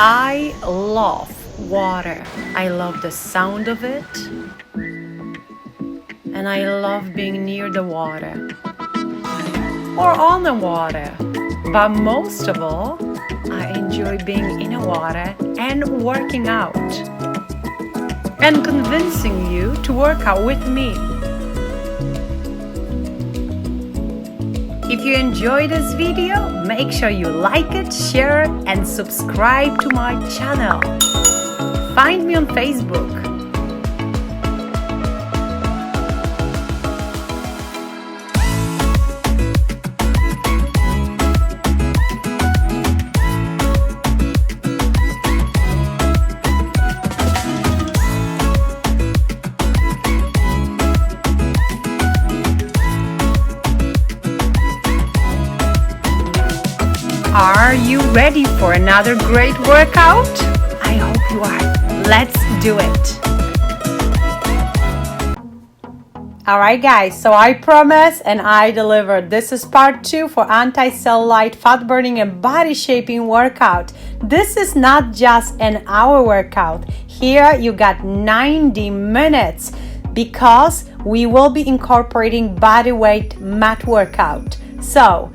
I love water. I love the sound of it. And I love being near the water. Or on the water. But most of all, I enjoy being in the water and working out. And convincing you to work out with me. If you enjoyed this video, make sure you like it, share, and subscribe to my channel. Find me on Facebook. Are you ready for another great workout? I hope you are. Let's do it. Alright guys, so I promise and I delivered. This is part 2 for anti-cellulite, fat burning and body shaping workout. This is not just an hour workout. Here you got 90 minutes because we will be incorporating body weight mat workout. So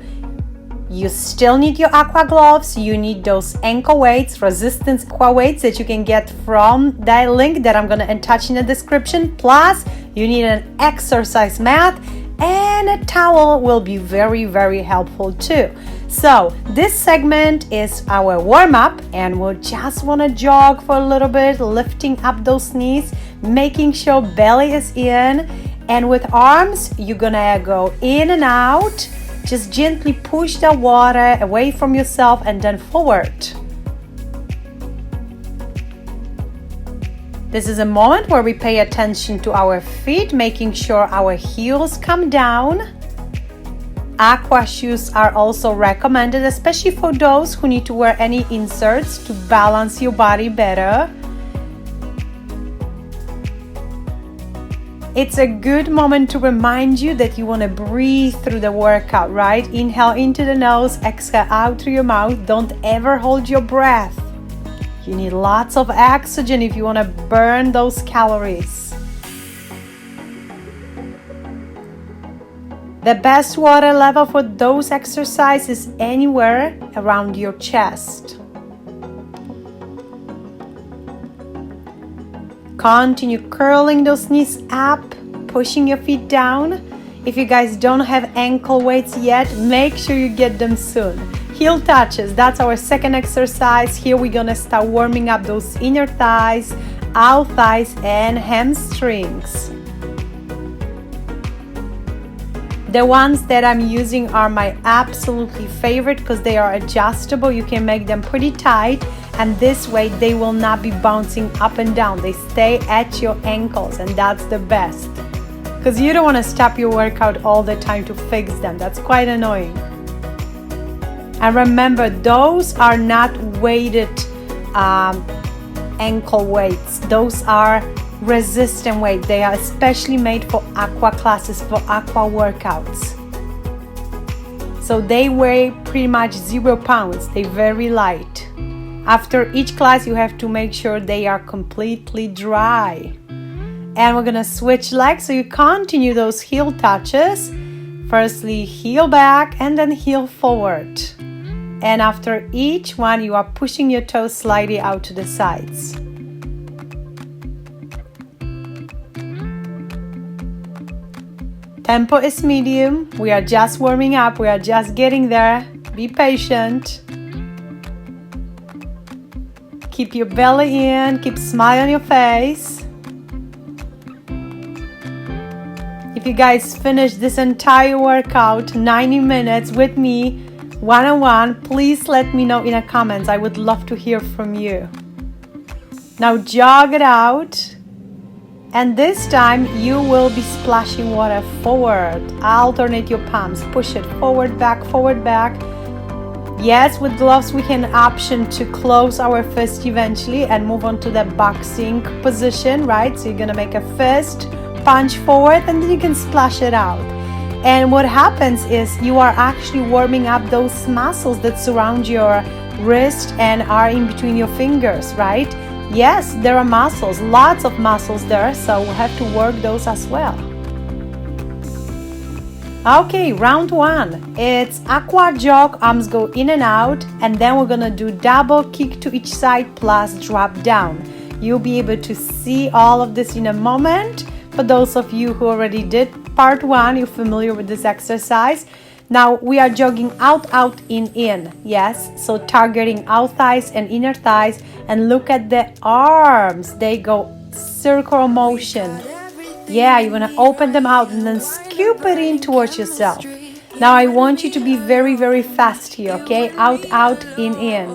you still need your Aqua gloves, you need those ankle weights, resistance Aqua weights that you can get from that link that I'm going to attach in the description. Plus, you need an exercise mat and a towel will be very, very helpful too. So, this segment is our warm-up and we'll just want to jog for a little bit, lifting up those knees, making sure belly is in. And with arms, you're going to go in and out. Just gently push the water away from yourself and then forward. This is a moment where we pay attention to our feet, making sure our heels come down. Aqua shoes are also recommended, especially for those who need to wear any inserts to balance your body better. It's a good moment to remind you that you want to breathe through the workout, right? Inhale into the nose, exhale out through your mouth. Don't ever hold your breath. You need lots of oxygen if you want to burn those calories. The best water level for those exercises is anywhere around your chest. Continue curling those knees up, pushing your feet down. If you guys don't have ankle weights yet, make sure you get them soon. Heel touches, that's our second exercise. Here we're gonna start warming up those inner thighs, out thighs, and hamstrings. The ones that I'm using are my absolutely favorite because they are adjustable. You can make them pretty tight. And this way they will not be bouncing up and down. They stay at your ankles and that's the best. Because you don't want to stop your workout all the time to fix them. That's quite annoying. And remember, those are not weighted ankle weights. Those are resistant weight. They are especially made for Aqua classes, for Aqua workouts. So they weigh pretty much 0 pounds. They're very light. After each class, you have to make sure they are completely dry. And we're gonna switch legs, so you continue those heel touches. Firstly, heel back and then heel forward. And after each one, you are pushing your toes slightly out to the sides. Tempo is medium. We are just warming up. We are just getting there. Be patient. Keep your belly in, keep a smile on your face. If you guys finish this entire workout, 90 minutes with me, one-on-one, please let me know in the comments. I would love to hear from you. Now jog it out. And this time you will be splashing water forward. Alternate your palms. Push it forward, back, forward, back. Yes, with gloves we can option to close our fist eventually and move on to the boxing position, right? So you're gonna make a fist, punch forward, and then you can splash it out. And what happens is you are actually warming up those muscles that surround your wrist and are in between your fingers, right? Yes, there are muscles, lots of muscles there, so we'll have to work those as well. Okay, round 1. It's Aqua jog, arms go in and out, and then we're gonna do double kick to each side plus drop down. You'll be able to see all of this in a moment. For those of you who already did part 1, you're familiar with this exercise. Now we are jogging out, out, in. Yes, so targeting out thighs and inner thighs, and look at the arms. They go circle motion. Yeah, you want to open them out and then scoop it in towards yourself. Now I want you to be very, very fast here, okay? Out, out, in.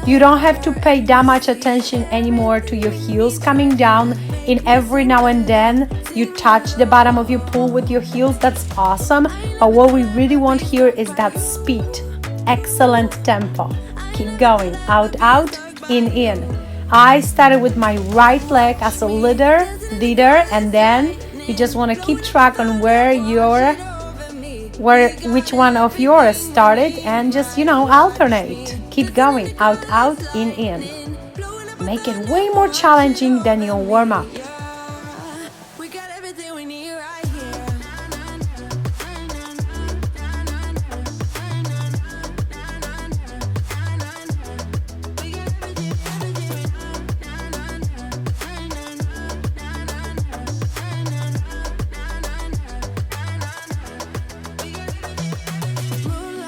You don't have to pay that much attention anymore to your heels coming down. In every now and then, you touch the bottom of your pool with your heels. That's awesome. But what we really want here is that speed. Excellent tempo. Keep going. Out, out, in. I started with my right leg as a leader, and then you just want to keep track on which one of yours started, and just, alternate. Keep going. Out, out, in. Make it way more challenging than your warm-up.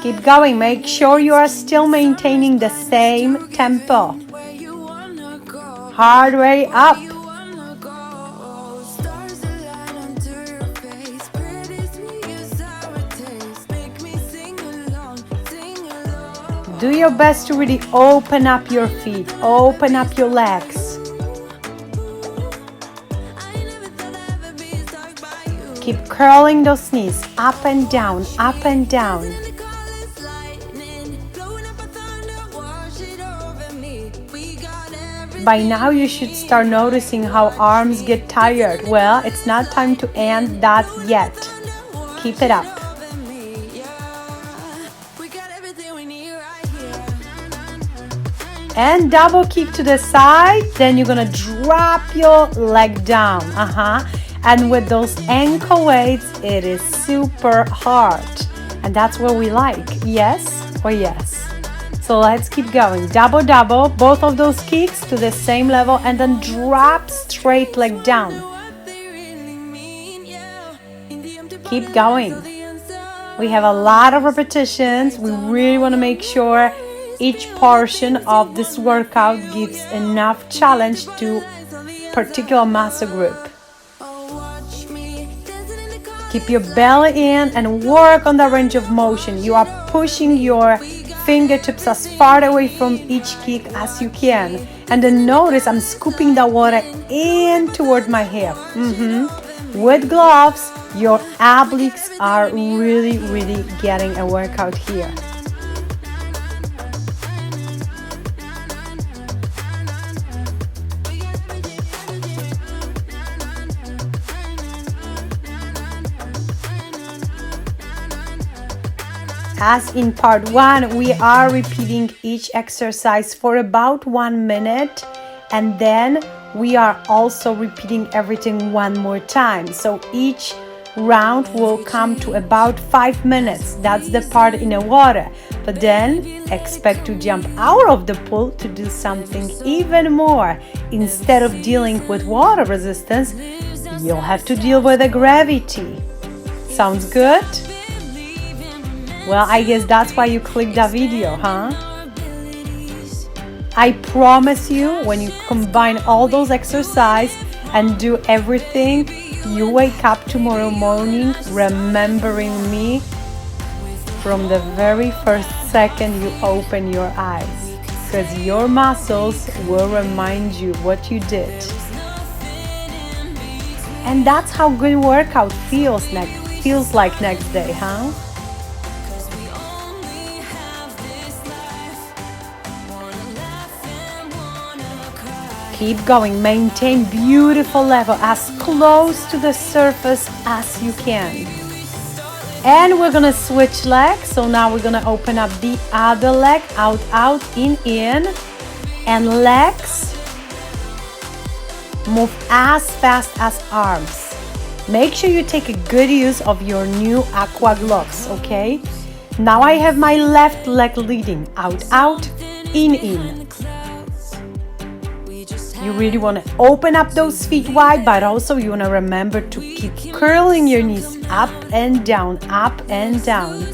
Keep going. Make sure you are still maintaining the same tempo. Hard way up. Do your best to really open up your feet, open up your legs. Keep curling those knees up and down, up and down. By now you should start noticing how arms get tired. Well, it's not time to end that yet. Keep it up. And double kick to the side. Then you're gonna drop your leg down. And with those ankle weights, it is super hard. And that's what we like. Yes or yes? So let's keep going. Double, double, both of those kicks to the same level, and then drop straight leg down. Keep going. We have a lot of repetitions. We really want to make sure each portion of this workout gives enough challenge to particular muscle group. Keep your belly in and work on the range of motion. You are pushing your fingertips as far away from each kick as you can. And then notice I'm scooping the water in toward my hip. With gloves, your obliques are really, really getting a workout here. As in part 1, we are repeating each exercise for about 1 minute, and then we are also repeating everything one more time. So each round will come to about 5 minutes. That's the part in the water. But then expect to jump out of the pool to do something even more. Instead of dealing with water resistance, you'll have to deal with the gravity. Sounds good? Well, I guess that's why you clicked that video, huh? I promise you, when you combine all those exercises and do everything, you wake up tomorrow morning remembering me from the very first second you open your eyes, because your muscles will remind you what you did. And that's how good workout feels like next day, huh? Keep going. Maintain beautiful level as close to the surface as you can. And we're gonna switch legs. So now we're gonna open up the other leg, out, out, in, and legs move as fast as arms. Make sure you take a good use of your new Aqua gloves, okay? Now I have my left leg leading, out, out, in. You really want to open up those feet wide, but also you want to remember to keep curling your knees up and down, up and down.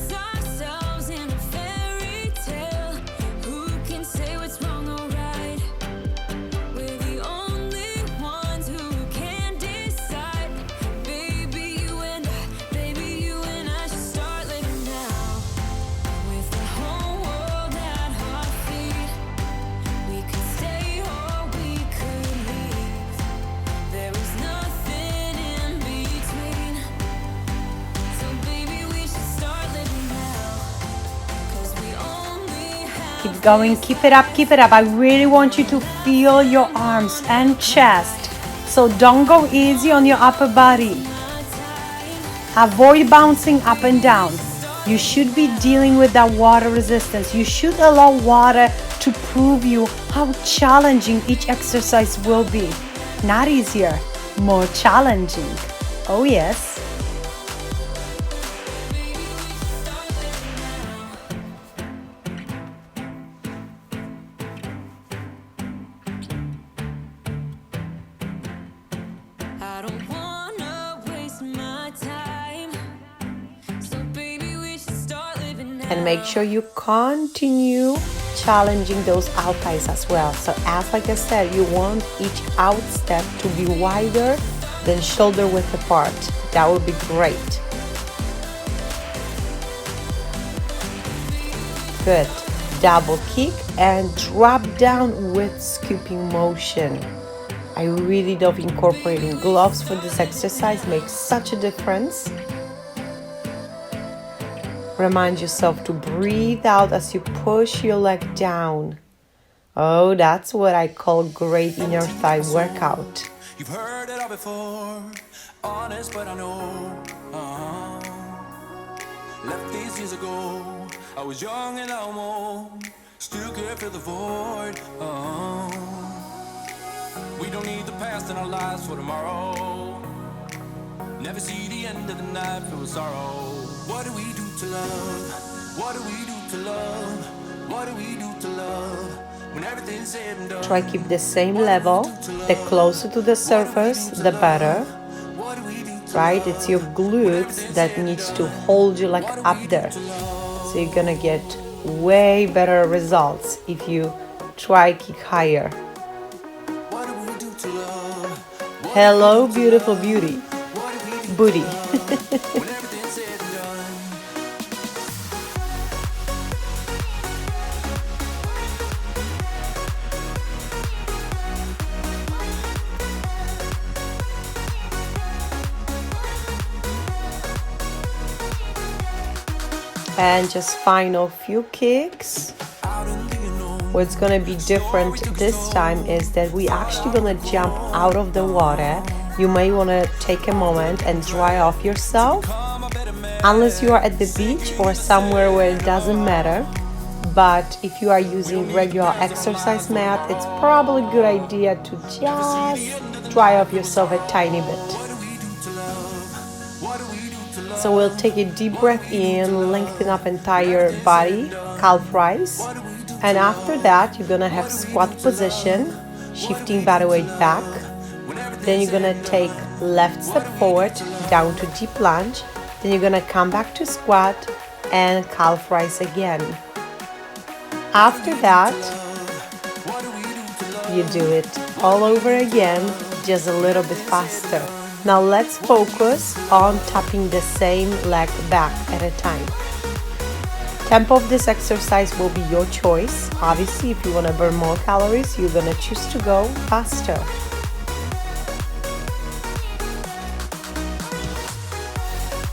Keep going, keep it up, keep it up. I really want you to feel your arms and chest. So don't go easy on your upper body. Avoid bouncing up and down. You should be dealing with that water resistance. You should allow water to prove you how challenging each exercise will be. Not easier, more challenging. Oh yes. And make sure you continue challenging those out thighs as well. So like I said, you want each out step to be wider than shoulder width apart. That would be great. Good. Double kick and drop down with scooping motion. I really love incorporating gloves for this exercise. Makes such a difference. Remind yourself to breathe out as you push your leg down. Oh, that's what I call great inner thigh workout. You've heard it all before, honest but I know. Left these years ago, I was young and almost still could fill the void. We don't need the past in our lives for tomorrow. Never see the end of the night filled with sorrow. What do we do to love? What do we do to love? What do we do to love? When everything's said and done. Try keep the same level. The closer to the surface, the better. Right? It's your glutes that needs to hold you like up there. So you're gonna get way better results if you try kick higher. Hello, beautiful beauty. Booty. And just final few kicks. What's gonna be different this time is that we actually gonna jump out of the water. You may wanna take a moment and dry off yourself, unless you are at the beach or somewhere where it doesn't matter. But if you are using regular exercise mat, it's probably a good idea to just dry off yourself a tiny bit. So we'll take a deep breath in, lengthen up entire body, calf rise. And after that, you're gonna have squat position, shifting body weight back. Then you're gonna take left step forward, down to deep lunge. Then you're gonna come back to squat and calf rise again. After that, you do it all over again, just a little bit faster. Now let's focus on tapping the same leg back at a time. Tempo of this exercise will be your choice. Obviously, if you want to burn more calories, you're going to choose to go faster.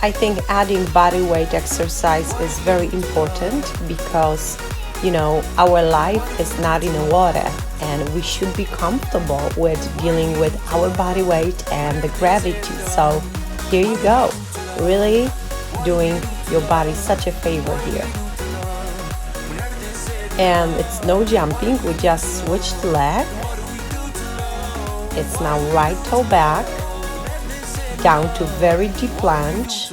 I think adding body weight exercise is very important because, you know, our life is not in the water and we should be comfortable with dealing with our body weight and the gravity. So here you go. Really doing your body such a favor here. And it's no jumping, we just switched the leg. It's now right toe back, down to very deep lunge.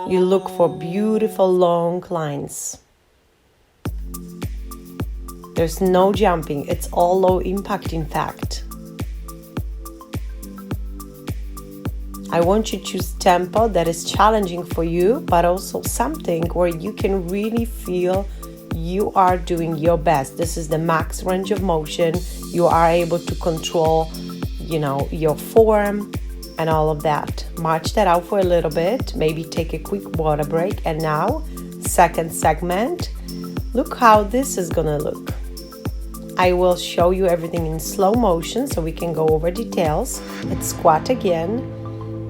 You look for beautiful long lines. There's no jumping, it's all low impact in fact. I want you to choose tempo that is challenging for you, but also something where you can really feel you are doing your best. This is the max range of motion. You are able to control, your form and all of that. March that out for a little bit, maybe take a quick water break. And now, second segment. Look how this is gonna look. I will show you everything in slow motion so we can go over details. Let's squat again.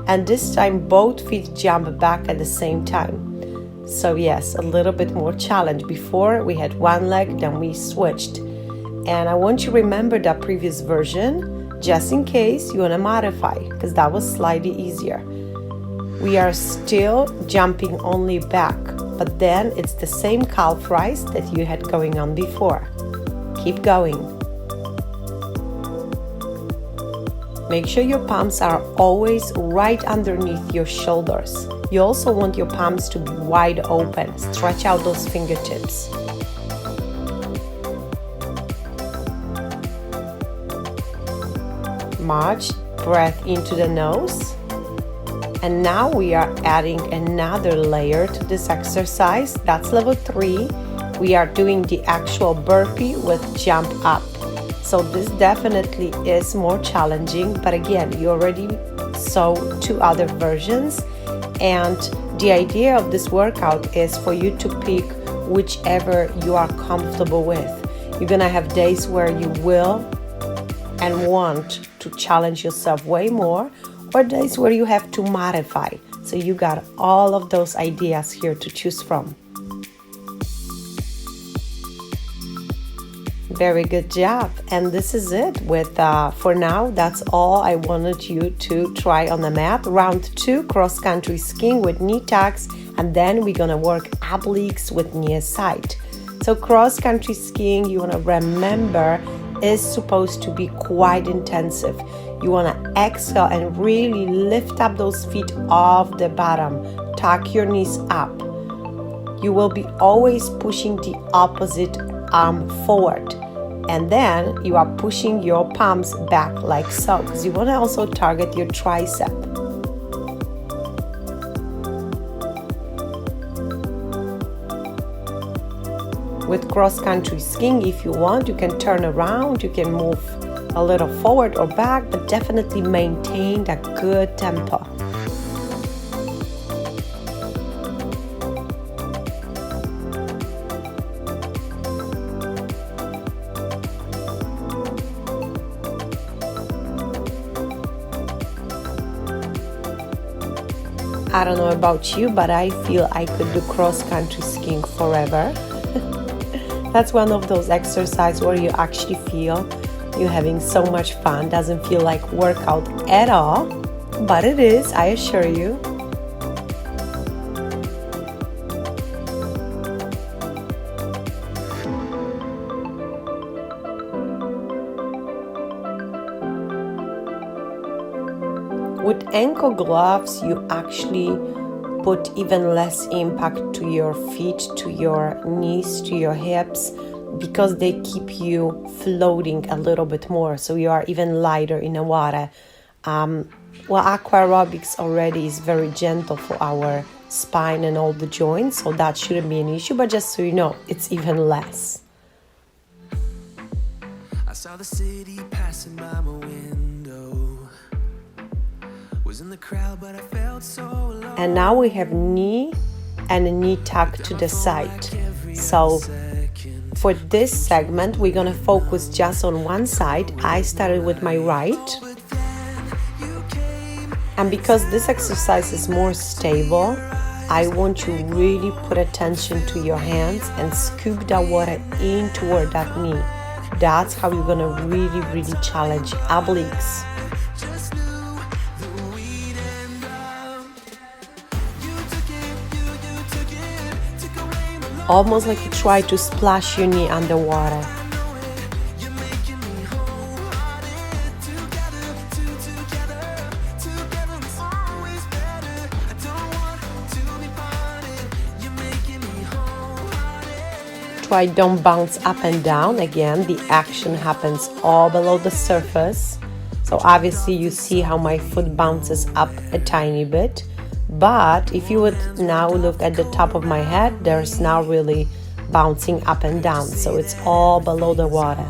And this time both feet jump back at the same time. So yes, a little bit more challenge. Before we had one leg, then we switched. And I want you to remember that previous version, just in case you want to modify, because that was slightly easier. We are still jumping only back, but then it's the same calf rise that you had going on before. Keep going. Make sure your palms are always right underneath your shoulders. You also want your palms to be wide open. Stretch out those fingertips. March, breath into the nose. And now we are adding another layer to this exercise. That's level 3. We are doing the actual burpee with jump up. So this definitely is more challenging, but again, you already saw 2 other versions. And the idea of this workout is for you to pick whichever you are comfortable with. You're gonna have days where you will and want to challenge yourself way more, or days where you have to modify. So you got all of those ideas here to choose from. Very good job. And this is it with for now, that's all I wanted you to try on the mat. Round 2, cross-country skiing with knee tucks, and then we're gonna work obliques with knee side. So cross-country skiing, you wanna remember, is supposed to be quite intensive. You wanna exhale and really lift up those feet off the bottom. Tuck your knees up. You will be always pushing the opposite arm forward. And then you are pushing your palms back like so, because you want to also target your tricep. With cross-country skiing, if you want, you can turn around, you can move a little forward or back, but definitely maintain that good tempo. I don't know about you, but I feel I could do cross-country skiing forever. That's one of those exercises where you actually feel you're having so much fun. Doesn't feel like workout at all, but it is, I assure you. With ankle gloves, you actually put even less impact to your feet, to your knees, to your hips, because they keep you floating a little bit more, so you are even lighter in the water. Aqua Aerobics already is very gentle for our spine and all the joints, so that shouldn't be an issue, but just so you know, it's even less. I saw the city passing by my window. Was in the crowd, but I felt so alone. And now we have knee and a knee tuck to the side. So for this segment, we're gonna focus just on one side. I started with my right. And because this exercise is more stable, I want you to really put attention to your hands and scoop that water in toward that knee. That's how you're gonna really, really challenge obliques. almost like you try to splash your knee underwater. Try don't bounce up and down. Again, the action happens all below the surface. So obviously you see how my foot bounces up a tiny bit. But if you would now look at the top of my head, there's now really bouncing up and down. So it's all below the water.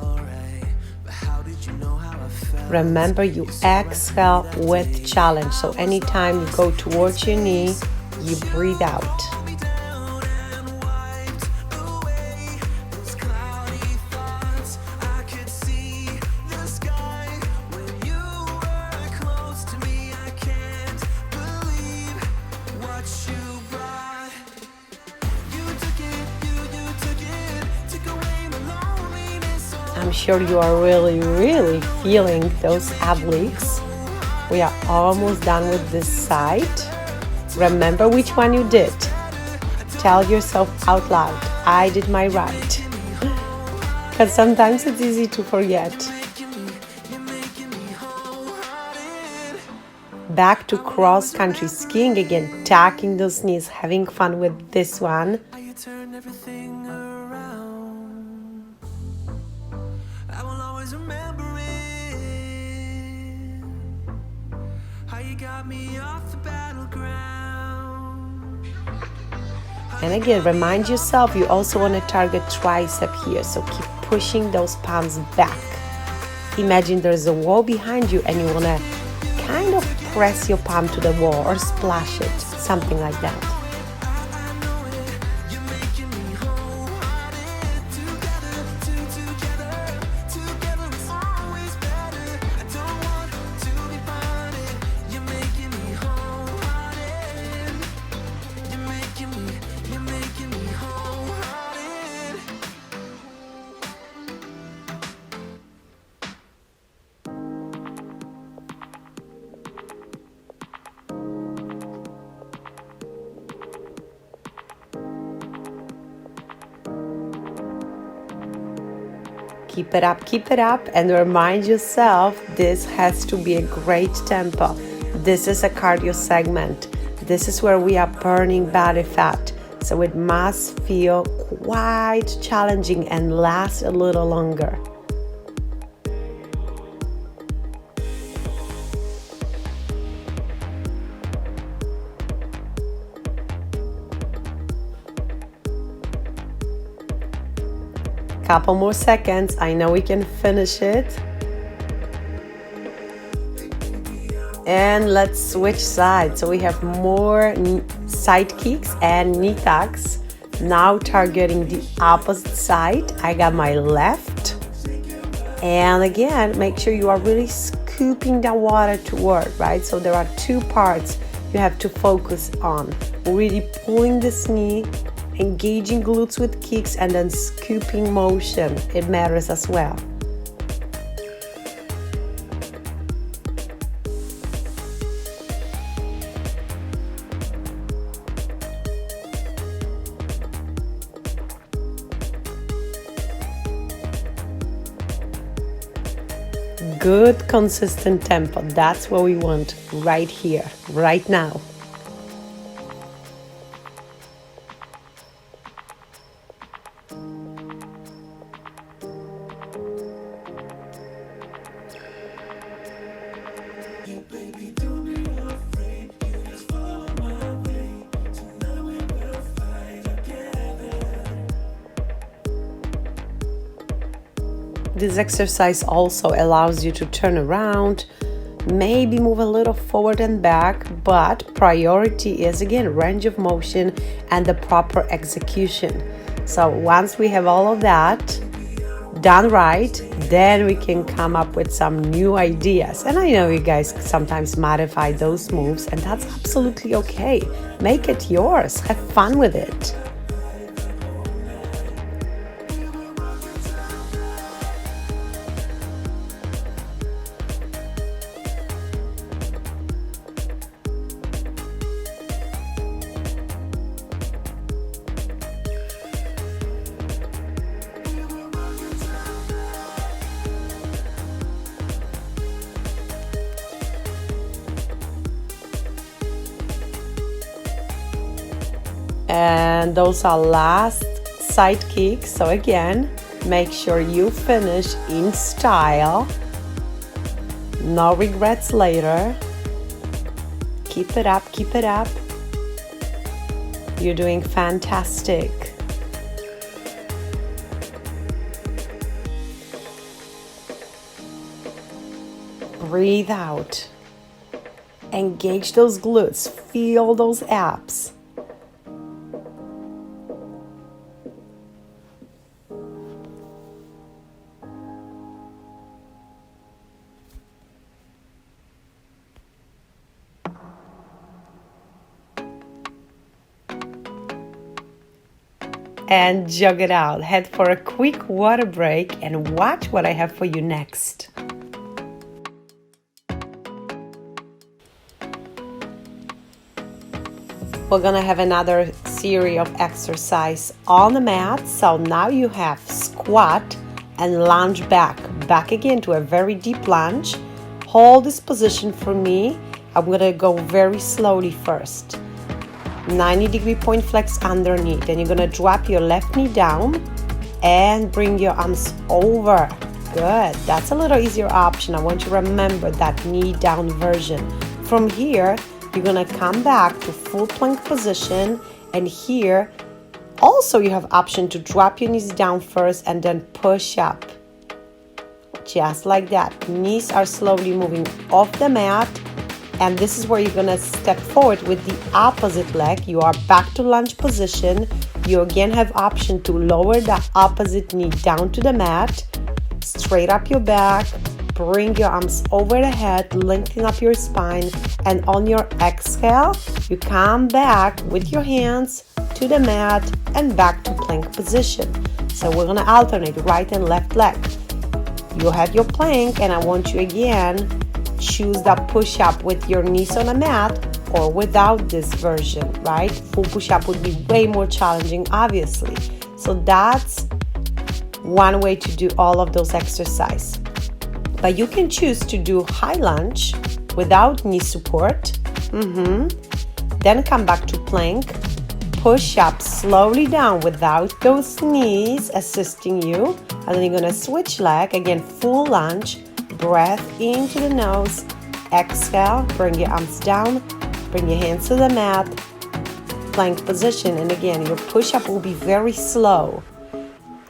Remember, you exhale with challenge. So anytime you go towards your knee, you breathe out. I'm sure you are really feeling those ab leaks. We are almost done with this side. Remember which one you did. Tell yourself out loud, I did my right. Because sometimes it's easy to forget. Back to cross-country skiing again, tacking those knees, having fun with this one. And again, remind yourself you also want to target tricep here, so keep pushing those palms back. Imagine there's a wall behind you and you want to kind of press your palm to the wall or splash it, something like that. Keep it up, and remind yourself this has to be a great tempo. This is a cardio segment. This is where we are burning body fat. So it must feel quite challenging and last a little longer. Couple more seconds. I know we can finish it. And let's switch sides. So we have more side kicks and knee tucks. Now targeting the opposite side. I got my left. And again, make sure you are really scooping the water toward, right? So there are two parts you have to focus on. Really pulling this knee, engaging glutes with kicks, and then scooping motion. It matters as well. Good consistent tempo. That's what we want right here, right now. This exercise also allows you to turn around, maybe move a little forward and back, but priority is again range of motion and the proper execution. So once we have all of that done right, then we can come up with some new ideas. And I know you guys sometimes modify those moves, and that's absolutely okay. Make it yours. Have fun with it. And those are last side kicks. So again, make sure you finish in style. No regrets later. Keep it up, keep it up. You're doing fantastic. Breathe out. Engage those glutes. Feel those abs. And jog it out. Head for a quick water break and watch what I have for you next. We're gonna have another series of exercise on the mat. So now you have squat and lunge back again to a very deep lunge. Hold this position for me. I'm gonna go very slowly first. 90-degree point flex underneath. Then you're gonna drop your left knee down and bring your arms over. Good. That's a little easier option. I want you to remember that knee down version. From here, you're gonna come back to full plank position, and here also you have option to drop your knees down first and then push up. Just like that. Knees are slowly moving off the mat. And this is where you're gonna step forward with the opposite leg. You are back to lunge position. You again have option to lower the opposite knee down to the mat. Straight up your back. Bring your arms over the head, lengthen up your spine. And on your exhale, you come back with your hands to the mat and back to plank position. So we're gonna alternate right and left leg. You have your plank, and I want you again choose that push-up with your knees on a mat or without this version, right? Full push-up would be way more challenging, obviously. So that's one way to do all of those exercises. But you can choose to do high lunge without knee support. Then come back to plank. Push up slowly down without those knees assisting you. And then you're gonna switch leg, again, full lunge. Breath into the nose, exhale, bring your arms down, bring your hands to the mat, plank position, and again, your push-up will be very slow.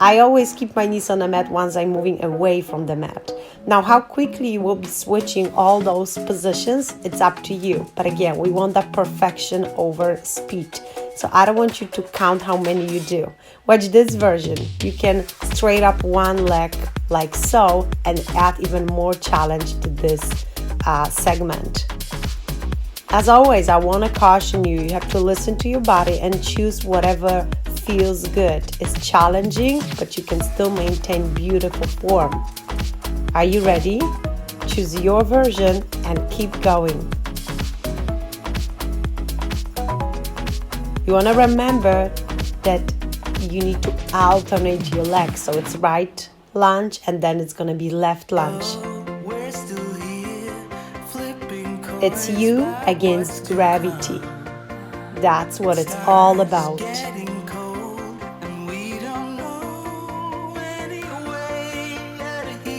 I always keep my knees on the mat once I'm moving away from the mat. Now, how quickly you will be switching all those positions, it's up to you. But again, we want that perfection over speed. So I don't want you to count how many you do. Watch this version. You can straight up one leg like so and add even more challenge to this segment. As always, I want to caution you, you have to listen to your body and choose whatever feels good. It's challenging, but you can still maintain beautiful form. Are you ready? Choose your version and keep going. You want to remember that you need to alternate your legs. So it's right lunge and then it's going to be left lunge. It's you against gravity. That's what it's all about.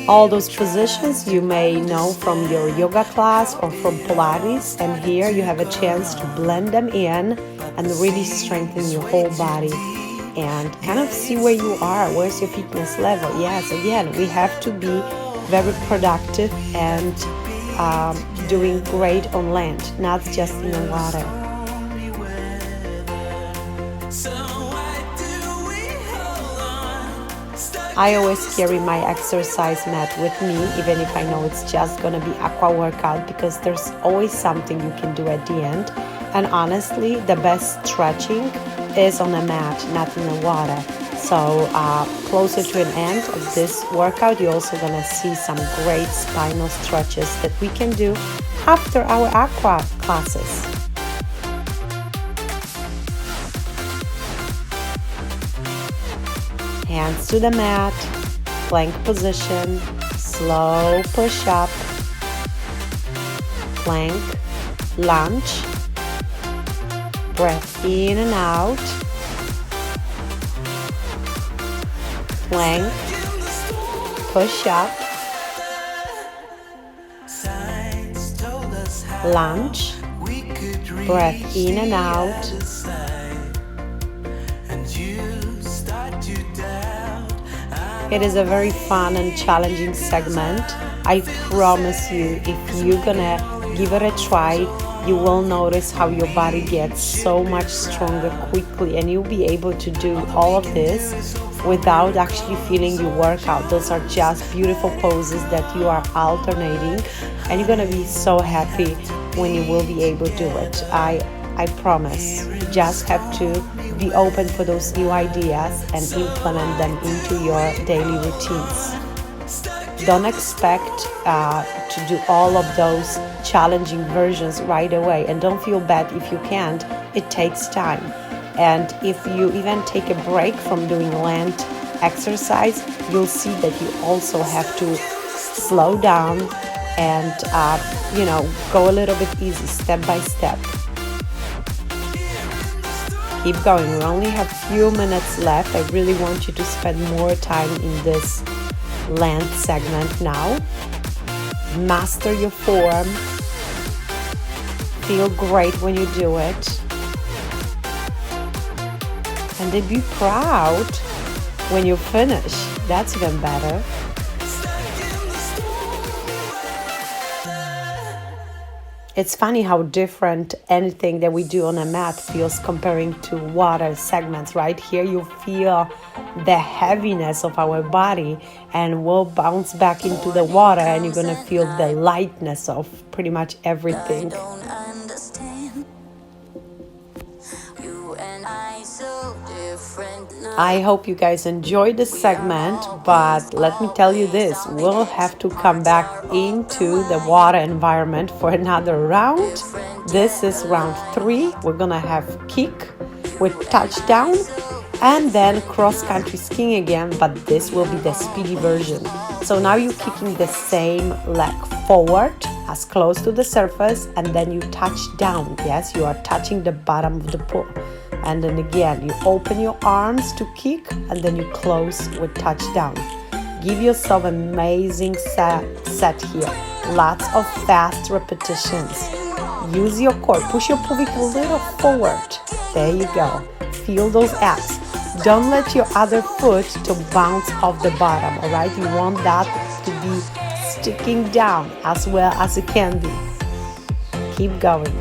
All those positions you may know from your yoga class or from Pilates, and here you have a chance to blend them in and really strengthen your whole body and kind of see where you are, where's your fitness level. Yes, again, we have to be very productive and doing great on land, not just in the water. I always carry my exercise mat with me, even if I know it's just gonna be aqua workout, because there's always something you can do at the end. And honestly, the best stretching is on a mat, not in the water. So closer to an end of this workout, you're also gonna see some great spinal stretches that we can do after our aqua classes. Hands to the mat, plank position, slow push up, plank, lunge, Breath in and out. Plank. Push up. Lunge. Breath in and out. It is a very fun and challenging segment. I promise you, if you're gonna give it a try, you will notice how your body gets so much stronger quickly, and you'll be able to do all of this without actually feeling you work out. Those are just beautiful poses that you are alternating, and you're gonna be so happy when you will be able to do it. I promise. You just have to be open for those new ideas and implement them into your daily routines. Don't expect to do all of those challenging versions right away, and don't feel bad if you can't. It takes time. And if you even take a break from doing land exercise, you'll see that you also have to slow down and go a little bit easy, step by step. Keep going. We only have a few minutes left. I really want you to spend more time in this land segment now. Master your form. Feel great when you do it. And then be proud when you finish. That's even better. It's funny how different anything that we do on a mat feels comparing to water segments. Right here you feel the heaviness of our body, and we'll bounce back into the water and you're gonna feel the lightness of pretty much everything. I hope you guys enjoyed this segment, but let me tell you this, we'll have to come back into the water environment for another round. This is round 3. We're gonna have kick with touchdown and then cross-country skiing again, but this will be the speedy version. So now you're kicking the same leg forward as close to the surface, and then you touch down. Yes, you are touching the bottom of the pool. And then again, you open your arms to kick, and then you close with touchdown. Give yourself an amazing set here. Lots of fast repetitions. Use your core. Push your pelvic a little forward. There you go. Feel those abs. Don't let your other foot to bounce off the bottom, all right? You want that to be sticking down as well as it can be. Keep going.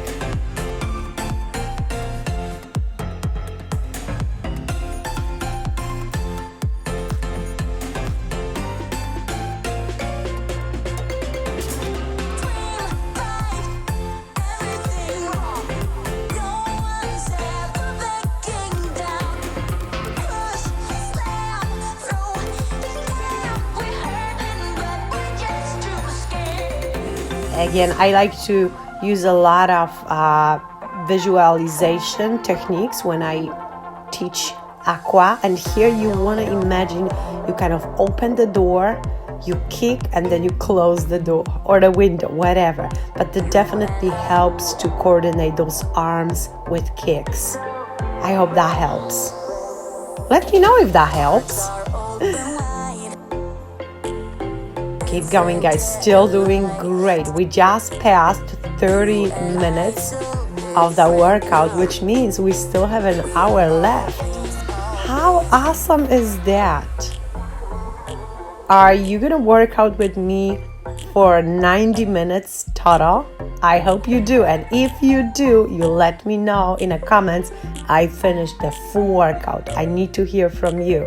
Again, I like to use a lot of visualization techniques when I teach Aqua. And here you want to imagine you kind of open the door, you kick, and then you close the door or the window, whatever. But that definitely helps to coordinate those arms with kicks. I hope that helps. Let me know if that helps. Keep going, guys. Still doing great. We just passed 30 minutes of the workout, which means we still have an hour left. How awesome is that? Are you gonna work out with me for 90 minutes total? I hope you do, and if you do, you let me know in the comments. I finished the full workout. I need to hear from you.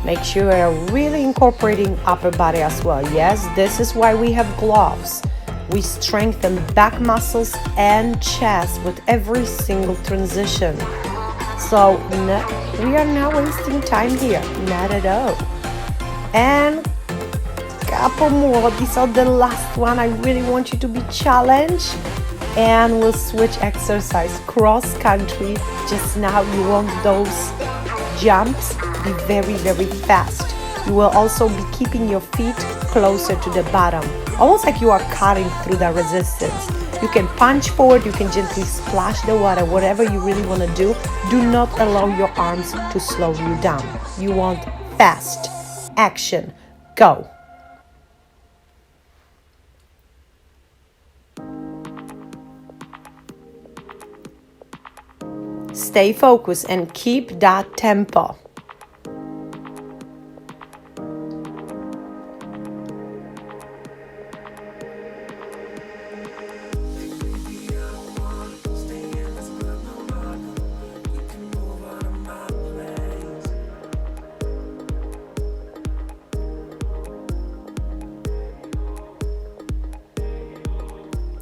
Make sure you're really incorporating upper body as well. Yes, this is why we have gloves. We strengthen back muscles and chest with every single transition. So we are not wasting time here, not at all. And couple more. These are the last one. I really want you to be challenged. And we'll switch exercise, cross country. Just now you want those jumps be very, very fast. You will also be keeping your feet closer to the bottom, almost like you are cutting through the resistance. You can punch forward, you can gently splash the water, whatever you really want to do. Do not allow your arms to slow you down. You want fast action. Go. Stay focused and keep that tempo.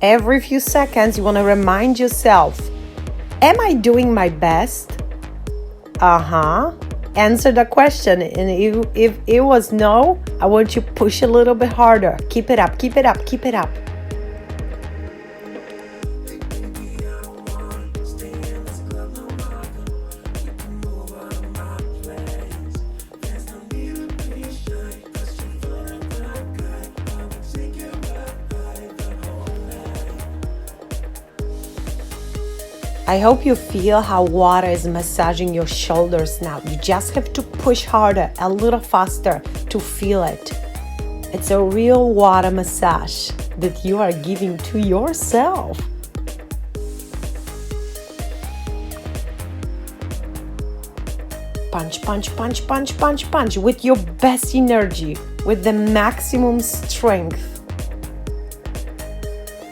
Every few seconds, you want to remind yourself, am I doing my best? Answer the question. And if it was no, I want you to push a little bit harder. Keep it up, keep it up, keep it up. I hope you feel how water is massaging your shoulders now. You just have to push harder, a little faster to feel it. It's a real water massage that you are giving to yourself. Punch, punch, punch, punch, punch, punch with your best energy, with the maximum strength.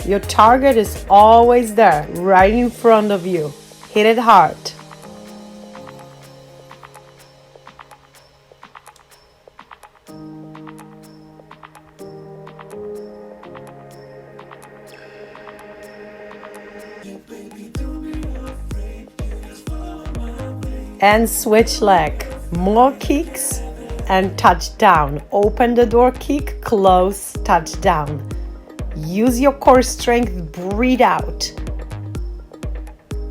Your target is always there, right in front of you. Hit it hard. And switch leg. More kicks and touch down. Open the door kick, close, touch down. Use your core strength, breathe out.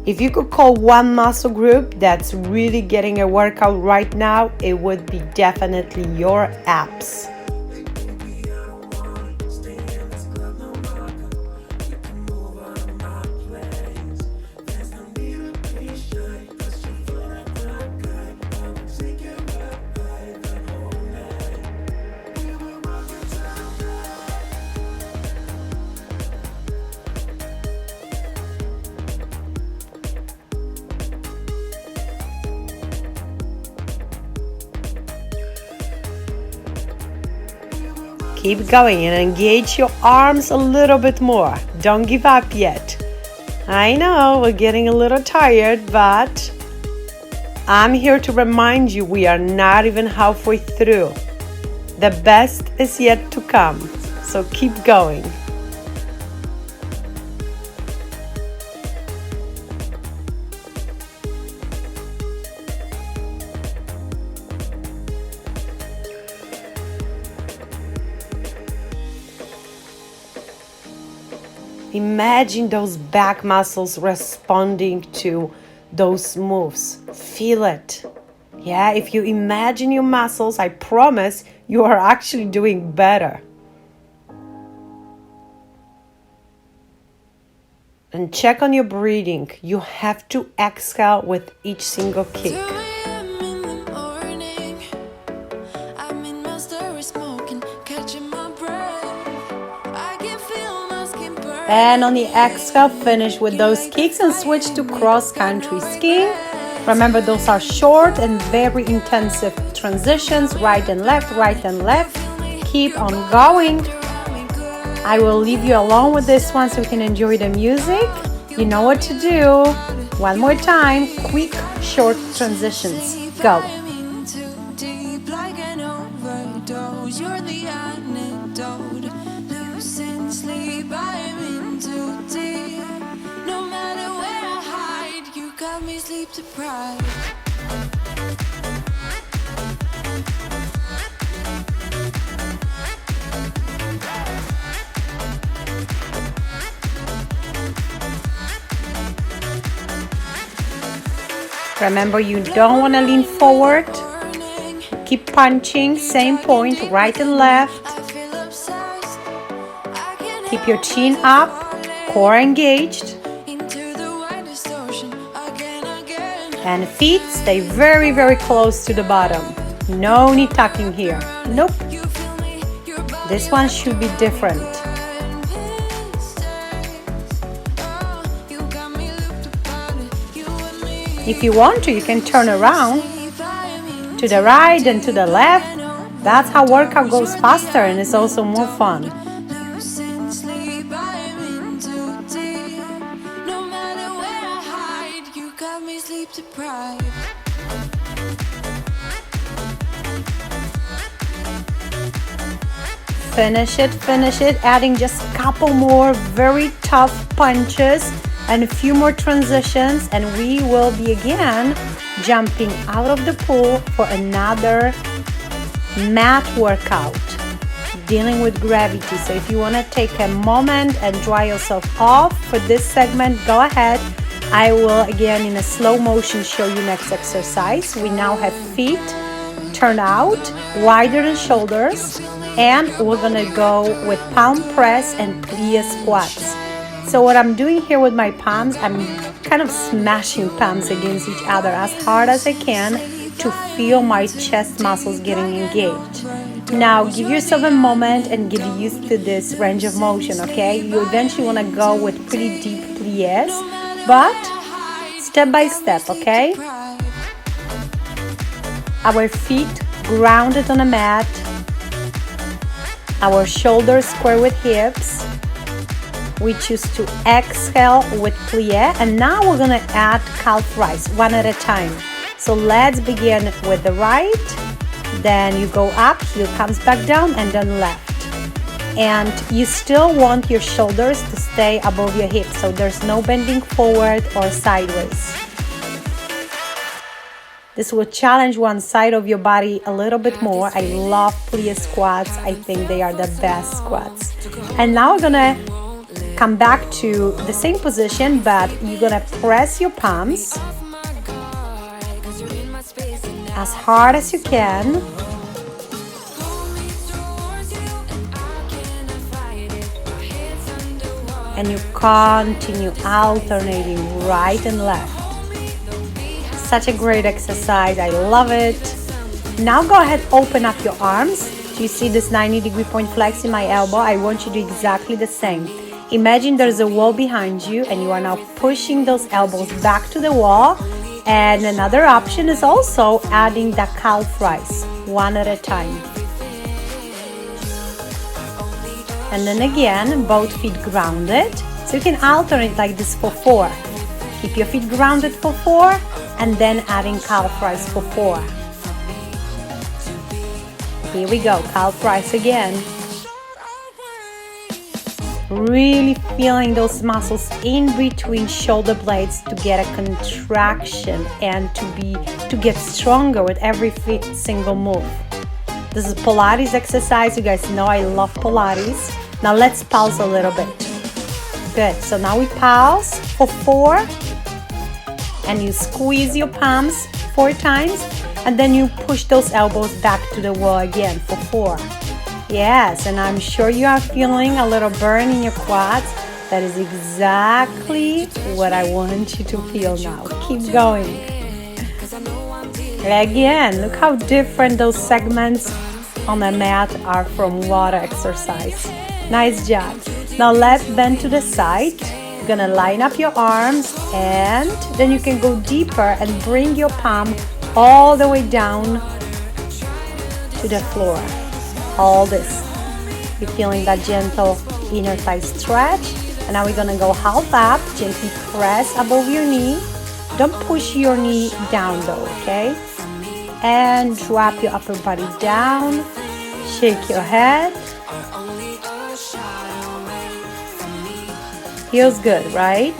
If you could call one muscle group that's really getting a workout right now, it would be definitely your abs. Keep going and engage your arms a little bit more. Don't give up yet. I know we're getting a little tired, but I'm here to remind you we are not even halfway through. The best is yet to come, so keep going. Imagine those back muscles responding to those moves. Feel it. Yeah, if you imagine your muscles, I promise you are actually doing better. And check on your breathing. You have to exhale with each single kick. And on the exhale, finish with those kicks and switch to cross-country skiing. Remember, those are short and very intensive transitions, right and left, right and left. Keep on going. I will leave you alone with this one so you can enjoy the music. You know what to do. One more time, quick, short transitions. Go. You're the antidote. Losing sleep, I'm in too deep. No matter where I hide, you got me sleep deprived. Remember, you don't want to lean forward. Keep punching, same point, right and left. Keep your chin up, core engaged. And feet stay very, very close to the bottom. No knee tucking here. Nope. This one should be different. If you want to, you can turn around to the right and to the left. That's how workout goes faster and it's also more fun. Finish it, adding just a couple more very tough punches and a few more transitions, and we will be again jumping out of the pool for another mat workout, dealing with gravity. So if you want to take a moment and dry yourself off for this segment, go ahead. I will again in a slow motion show you next exercise. We now have feet turned out, wider than shoulders, and we're gonna go with palm press and plie squats. So what I'm doing here with my palms, I'm kind of smashing palms against each other as hard as I can to feel my chest muscles getting engaged. Now give yourself a moment and get used to this range of motion, okay? You eventually want to go with pretty deep plies, but step by step, okay? Our feet grounded on a mat, our shoulders square with hips. We choose to exhale with plie, and now we're gonna add calf rise one at a time. So let's begin with the right, then you go up, heel comes back down, and then left. And you still want your shoulders to stay above your hips, so there's no bending forward or sideways. This will challenge one side of your body a little bit more. I love plie squats. I think they are the best squats. And now we're gonna come back to the same position, but you're gonna press your palms as hard as you can. And you continue alternating right and left. Such a great exercise. I love it. Now go ahead, open up your arms. Do you see this 90-degree point flex in my elbow? I want you to do exactly the same. Imagine there's a wall behind you and you are now pushing those elbows back to the wall. And another option is also adding the calf rise one at a time. And then again, both feet grounded. So you can alternate like this for 4. Keep your feet grounded for 4 and then adding calf rise for 4. Here we go, calf rise again. Really feeling those muscles in between shoulder blades to get a contraction and to get stronger with every single move. This is Pilates exercise. You guys know I love Pilates. Now let's pause a little bit. Good. So now we pause for 4, and you squeeze your palms 4 times, and then you push those elbows back to the wall again for 4. Yes, and I'm sure you are feeling a little burn in your quads. That is exactly what I want you to feel now. Keep going. Again, look how different those segments on the mat are from water exercise. Nice job. Now left bend to the side. You're gonna line up your arms, and then you can go deeper and bring your palm all the way down to the floor. All this. You're feeling that gentle inner thigh stretch. And now we're gonna go half up, gently press above your knee. Don't push your knee down though, okay? And drop your upper body down. Shake your head. Feels good, right?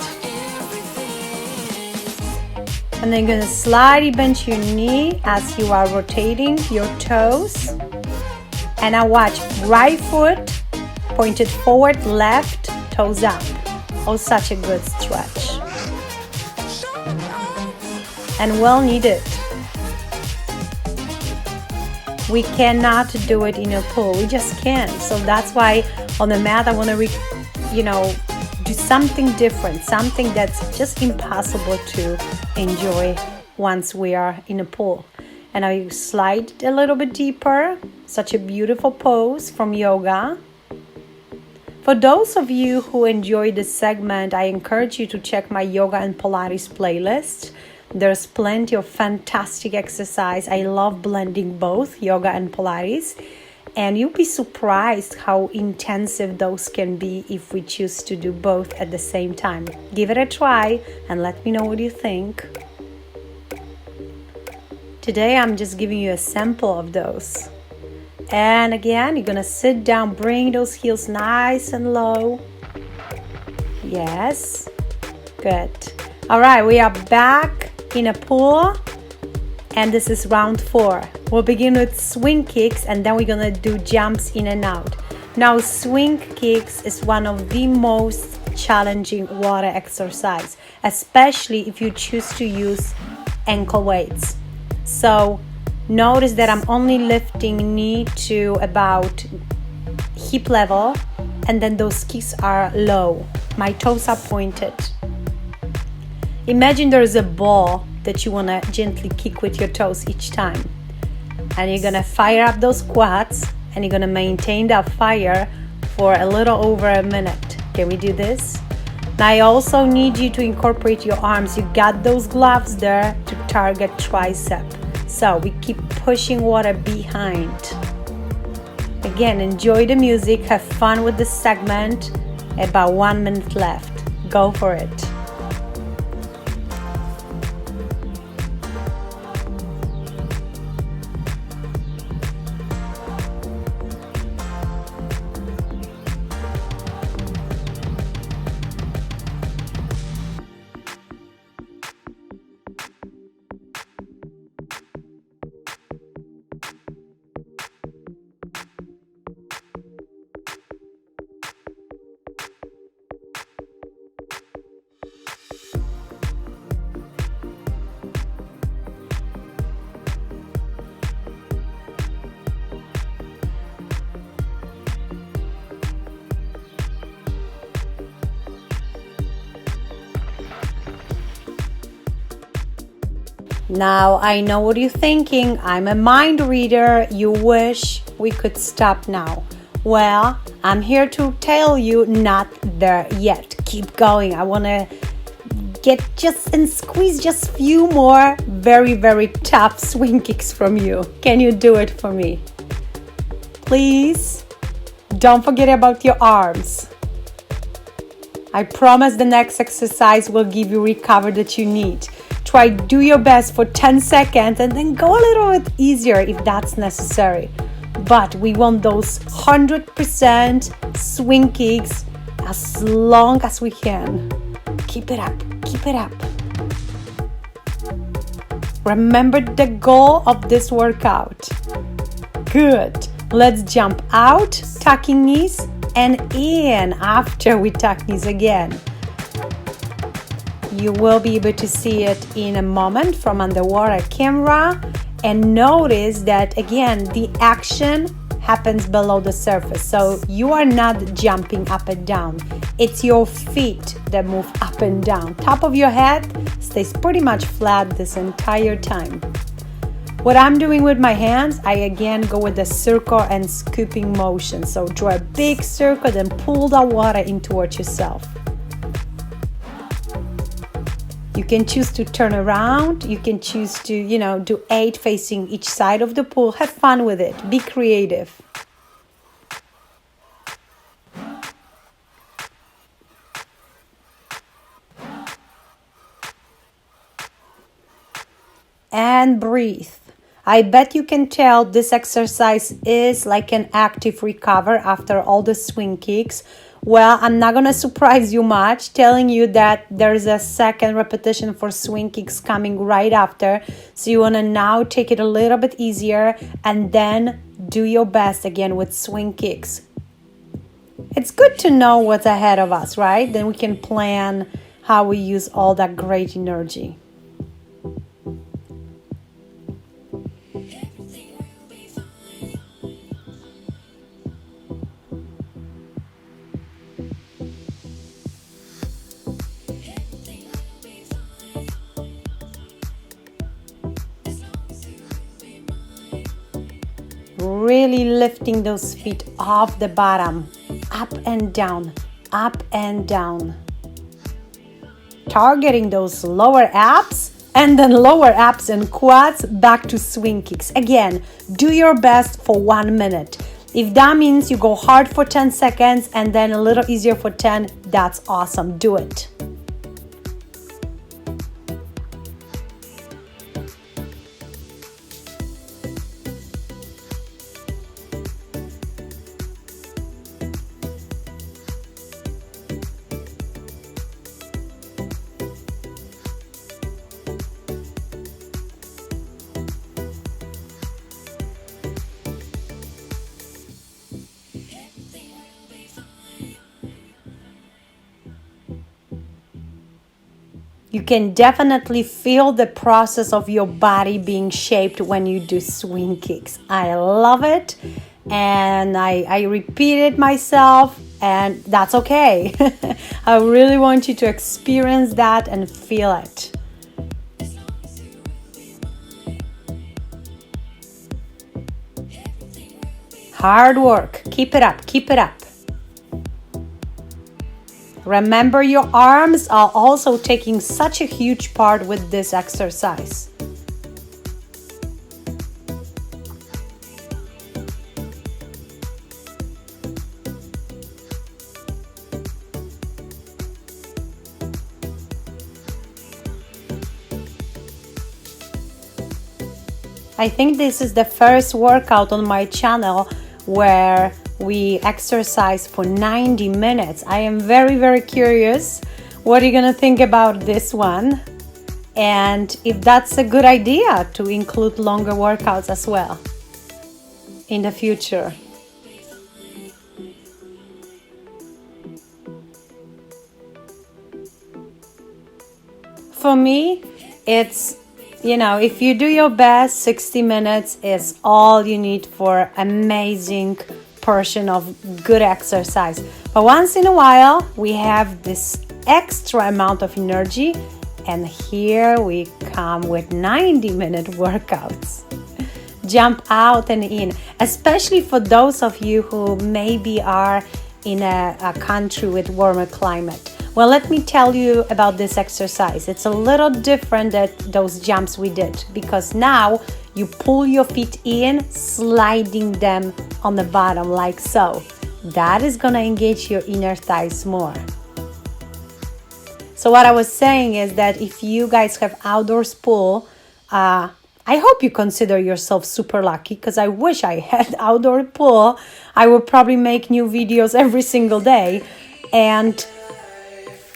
And then you're gonna slightly bend your knee as you are rotating your toes. And now watch, right foot pointed forward, left toes up. Oh, such a good stretch. and well needed. We cannot do it in a pool. We just can't. So that's why on the mat I want to, do something different, something that's just impossible to enjoy once we are in a pool. And I slide a little bit deeper. Such a beautiful pose from yoga. For those of you who enjoy this segment, I encourage you to check my yoga and Pilates playlist. There's plenty of fantastic exercise. I love blending both yoga and Pilates. And you'll be surprised how intensive those can be if we choose to do both at the same time. Give it a try and let me know what you think. Today I'm just giving you a sample of those. And again, you're gonna sit down, bring those heels nice and low. Yes, good. All right, we are back in a pool, and this is round 4. We'll begin with swing kicks, and then we're gonna do jumps in and out. Now, swing kicks is one of the most challenging water exercise, especially if you choose to use ankle weights. So notice that I'm only lifting knee to about hip level, and then those kicks are low. My toes are pointed. Imagine there's a ball that you want to gently kick with your toes each time. And you're going to fire up those quads, and you're going to maintain that fire for a little over a minute. Can we do this? Now I also need you to incorporate your arms. You got those gloves there to target tricep. So we keep pushing water behind. Again, enjoy the music, have fun with this segment. About 1 minute left. Go for it. Now, I know what you're thinking. I'm a mind reader. You wish we could stop now. Well, I'm here to tell you not there yet. Keep going. I want to get just and squeeze just few more very, very tough swing kicks from you. Can you do it for me? Please, don't forget about your arms. I promise the next exercise will give you recovery that you need. Try do your best for 10 seconds and then go a little bit easier if that's necessary. But we want those 100% swing kicks as long as we can. Keep it up, keep it up. Remember the goal of this workout. Good. Let's jump out, tucking knees, and in after we tuck knees again. You will be able to see it in a moment from underwater camera, and notice that again the action happens below the surface, so you are not jumping up and down. It's your feet that move up and down. Top of your head stays pretty much flat this entire time. What I'm doing with my hands, I again go with the circle and scooping motion. So draw a big circle, then pull the water in towards yourself. You can choose to turn around. You can choose to, do 8 facing each side of the pool. Have fun with it. Be creative. And breathe. I bet you can tell this exercise is like an active recover after all the swing kicks. Well, I'm not going to surprise you much telling you that there's a second repetition for swing kicks coming right after. So you want to now take it a little bit easier and then do your best again with swing kicks. It's good to know what's ahead of us, right? Then we can plan how we use all that great energy. really lifting those feet off the bottom, up and down, up and down. Targeting those lower abs and then lower abs and quads back to swing kicks. Again, do your best for 1 minute. If that means you go hard for 10 seconds and then a little easier for 10, that's awesome. Do it. You can definitely feel the process of your body being shaped when you do swing kicks. I love it, and I repeat it myself, and that's okay. I really want you to experience that and feel it. Hard work. Keep it up. Keep it up. Remember, your arms are also taking such a huge part with this exercise. I think this is the first workout on my channel where we exercise for 90 minutes. I am very, very curious what are you gonna think about this one, and if that's a good idea to include longer workouts as well in the future. For me, it's, if you do your best, 60 minutes is all you need for amazing portion of good exercise. But once in a while, we have this extra amount of energy, and here we come with 90-minute workouts. Jump out and in, especially for those of you who maybe are in a country with warmer climate. Well, let me tell you about this exercise. It's a little different than those jumps we did, because now you pull your feet in, sliding them on the bottom like so. That is gonna engage your inner thighs more. So what I was saying is that if you guys have outdoors pool, I hope you consider yourself super lucky, because I wish I had outdoor pool. I would probably make new videos every single day. And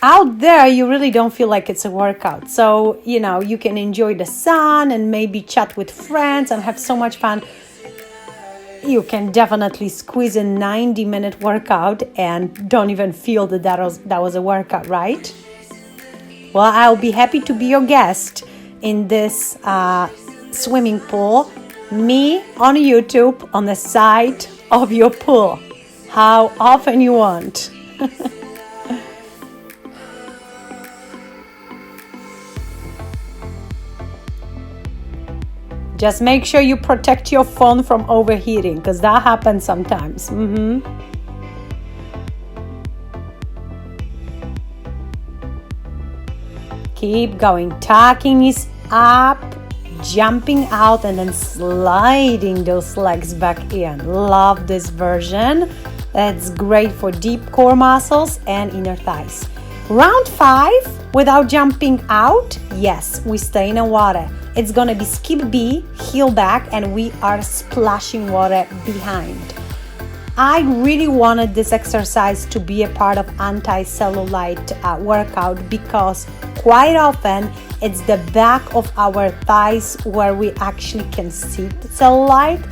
out there, you really don't feel like it's a workout. So, you can enjoy the sun and maybe chat with friends and have so much fun. You can definitely squeeze a 90-minute workout and don't even feel that was a workout, right? Well, I'll be happy to be your guest in this swimming pool. Me on YouTube on the side of your pool. How often you want. Just make sure you protect your phone from overheating, because that happens sometimes. Keep going. Tucking knees up, jumping out, and then sliding those legs back in. Love this version. That's great for deep core muscles and inner thighs. Round 5, without jumping out, yes, we stay in the water. It's gonna be SKIPB, heel back, and we are splashing water behind. I really wanted this exercise to be a part of anti-cellulite workout, because quite often it's the back of our thighs where we actually can see the cellulite,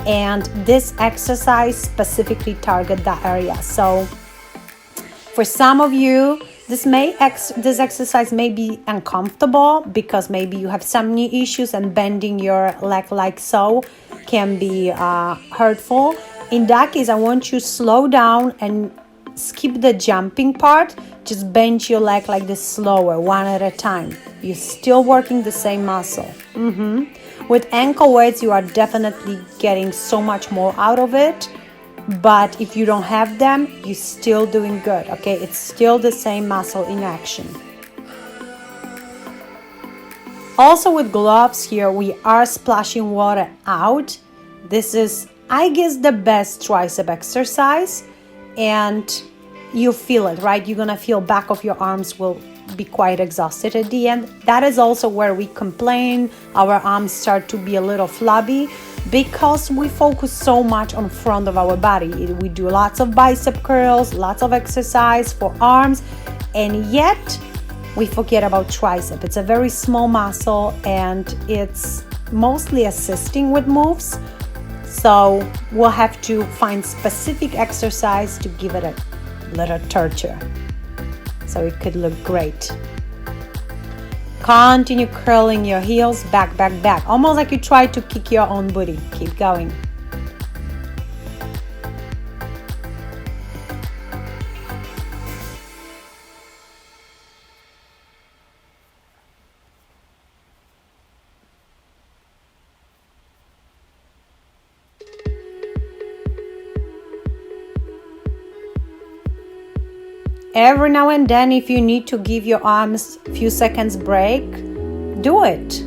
and this exercise specifically target that area. So for some of you, this exercise may be uncomfortable, because maybe you have some knee issues and bending your leg like so can be hurtful. In that case, I want you to slow down and skip the jumping part. Just bend your leg like this slower, one at a time. You're still working the same muscle. With ankle weights, you are definitely getting so much more out of it. But if you don't have them, you're still doing good, okay? It's still the same muscle in action. Also with gloves here, we are splashing water out. This is, I guess, the best tricep exercise. And you feel it, right? You're gonna feel back of your arms will be quite exhausted at the end. That is also where we complain. Our arms start to be a little flabby because we focus so much on front of our body. We do lots of bicep curls, lots of exercise for arms, and yet we forget about tricep. It's a very small muscle and it's mostly assisting with moves. So we'll have to find specific exercise to give it a little torture so it could look great. Continue curling your heels back, back, back, almost like you try to kick your own booty. Keep going. Every now and then, if you need to give your arms a few seconds break, do it.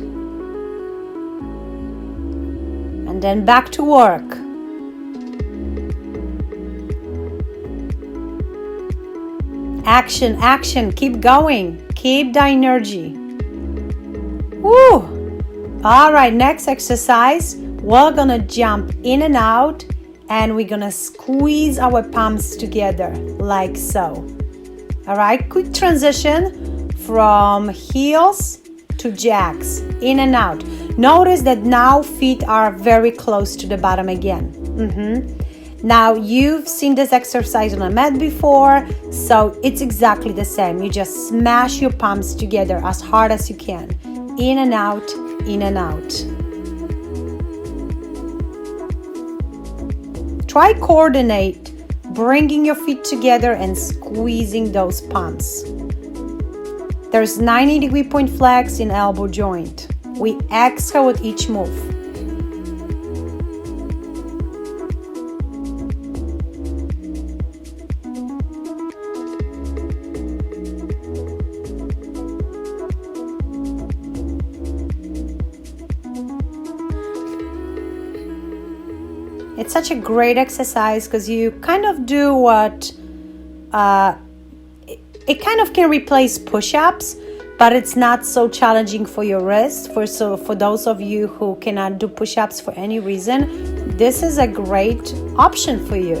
And then back to work. Action, action, keep going. Keep the energy. Woo! All right, next exercise. We're gonna jump in and out and we're gonna squeeze our palms together like so. All right, quick transition from heels to jacks, in and out. Notice that now feet are very close to the bottom again. Now you've seen this exercise on a mat before, so it's exactly the same. You just smash your palms together as hard as you can. In and out, in and out. Try coordinate. Bringing your feet together and squeezing those palms. There's 90-degree point flex in elbow joint. We exhale with each move. It's such a great exercise because you kind of do what it kind of can replace push-ups, but it's not so challenging for your wrist. For those of you who cannot do push-ups for any reason, this is a great option for you.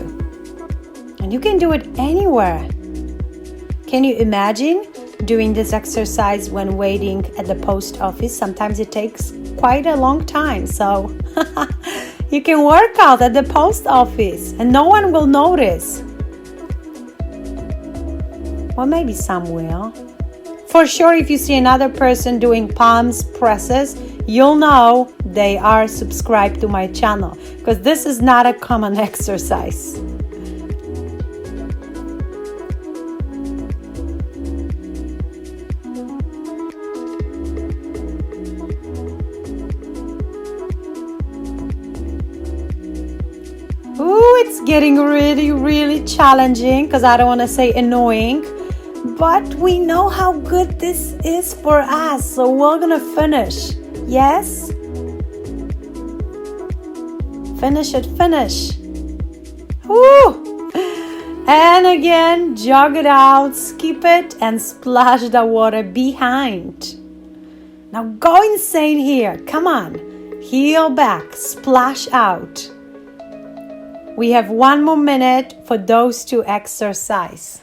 And you can do it anywhere. Can you imagine doing this exercise when waiting at the post office? Sometimes it takes quite a long time, so you can work out at the post office and no one will notice. Well, maybe some will. For sure, if you see another person doing palms presses, you'll know they are subscribed to my channel because this is not a common exercise. It's getting really challenging because I don't want to say annoying, but we know how good this is for us, so we're gonna finish. Yes? Finish it, finish. Woo! And again, jog it out, skip it, and splash the water behind. Now go insane here. Come on. Heel back, splash out. We have 1 more minute for those two exercises.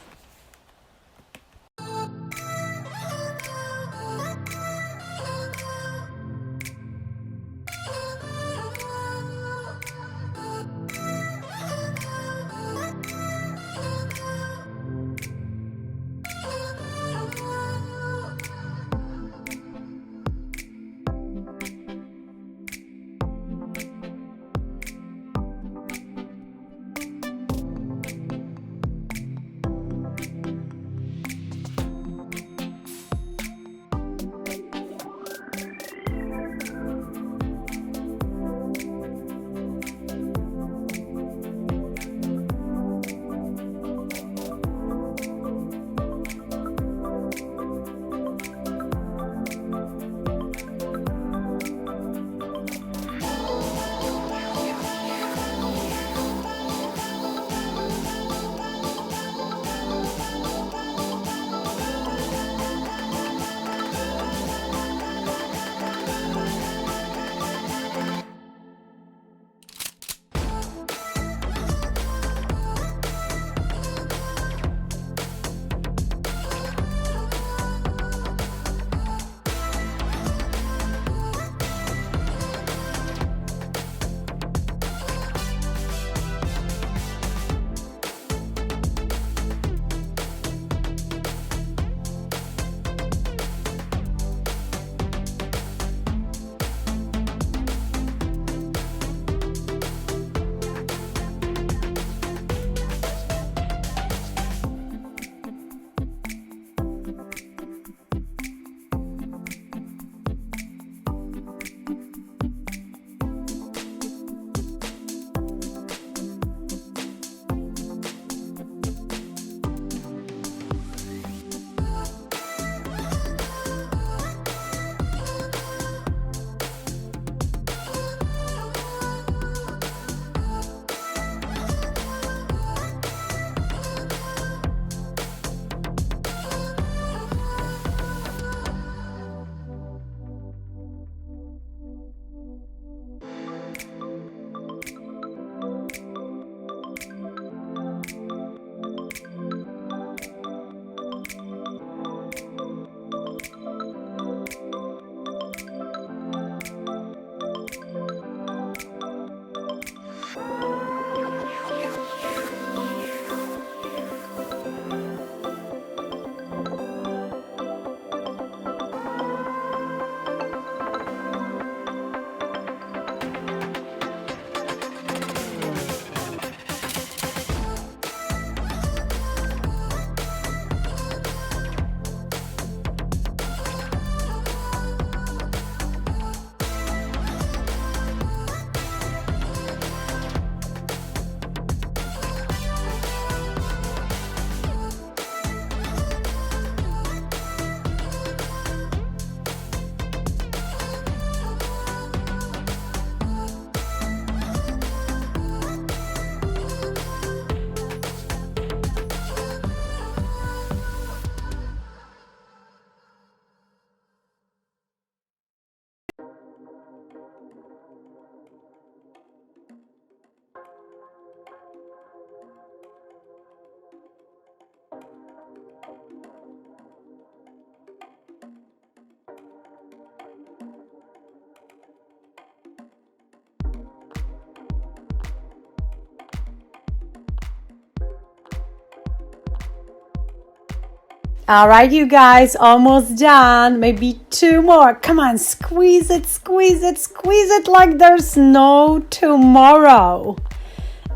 All right, you guys, almost done. Maybe 2 more. Come on, squeeze it, squeeze it, squeeze it like there's no tomorrow.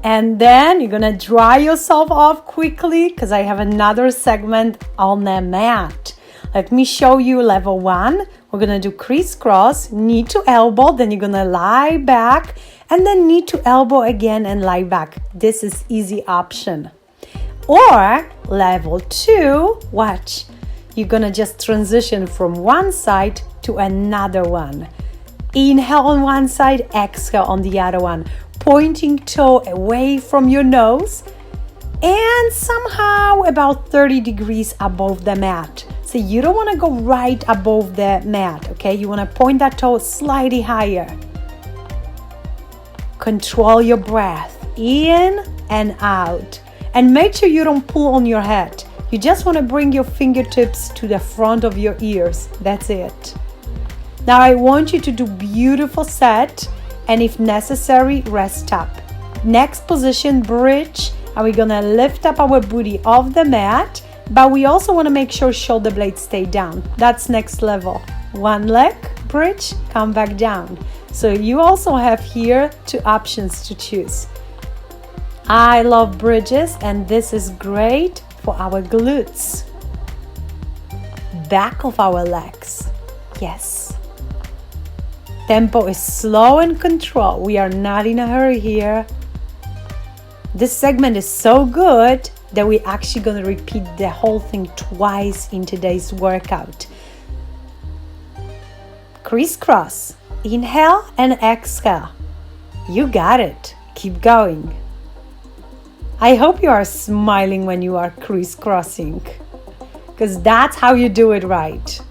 And then you're gonna dry yourself off quickly because I have another segment on the mat. Let me show you level 1. We're gonna do crisscross, knee to elbow, then you're gonna lie back, and then knee to elbow again and lie back. This is easy option. Or level 2, watch. You're gonna just transition from one side to another one. Inhale on one side, exhale on the other one. Pointing toe away from your nose and somehow about 30 degrees above the mat. So you don't wanna go right above the mat, okay? You wanna point that toe slightly higher. Control your breath, in and out. And make sure you don't pull on your head. You just want to bring your fingertips to the front of your ears. That's it. Now I want you to do beautiful set, and if necessary, rest up. Next position, bridge, and we're gonna lift up our booty off the mat, but we also want to make sure shoulder blades stay down. That's next level. One leg, bridge, come back down. So you also have here 2 options to choose. I love bridges, and this is great for our glutes. Back of our legs. Yes. Tempo is slow and controlled. We are not in a hurry here. This segment is so good that we're actually going to repeat the whole thing twice in today's workout. Crisscross. Inhale and exhale. You got it. Keep going. I hope you are smiling when you are crisscrossing, because that's how you do it right.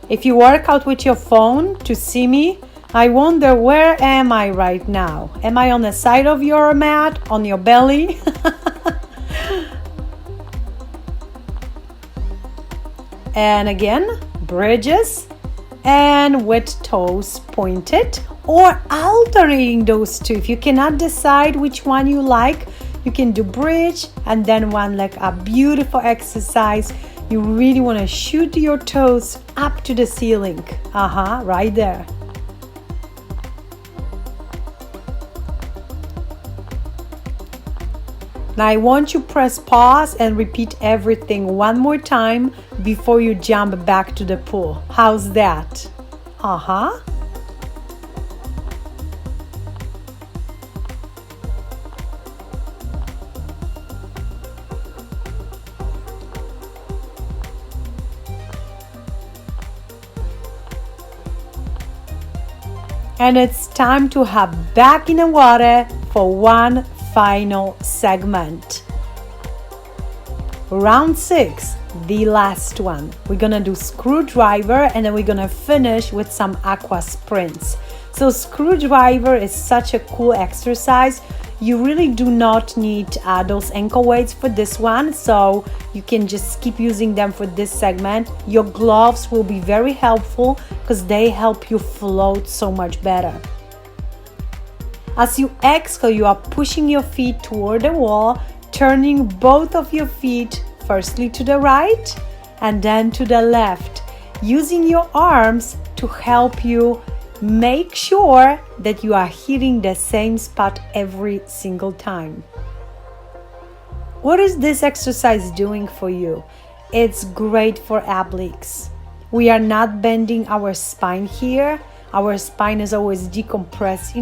If you work out with your phone to see me, I wonder, where am I right now? Am I on the side of your mat, on your belly? And again, bridges. And with toes pointed, or alternating those 2. If you cannot decide which one you like, you can do bridge and then one leg up. Beautiful exercise. You really want to shoot your toes up to the ceiling. Right there. Now I want you to press pause and repeat everything one more time before you jump back to the pool. How's that? And it's time to hop back in the water for one final segment. Round 6, the last one. We're gonna do screwdriver, and then we're gonna finish with some aqua sprints. So screwdriver is such a cool exercise. You really do not need those ankle weights for this one, so you can just keep using them for this segment. Your gloves will be very helpful because they help you float so much better. As you exhale, you are pushing your feet toward the wall, turning both of your feet firstly to the right and then to the left, using your arms to help you make sure that you are hitting the same spot every single time. What is this exercise doing for you? It's great for obliques. We are not bending our spine here. Our spine is always decompressed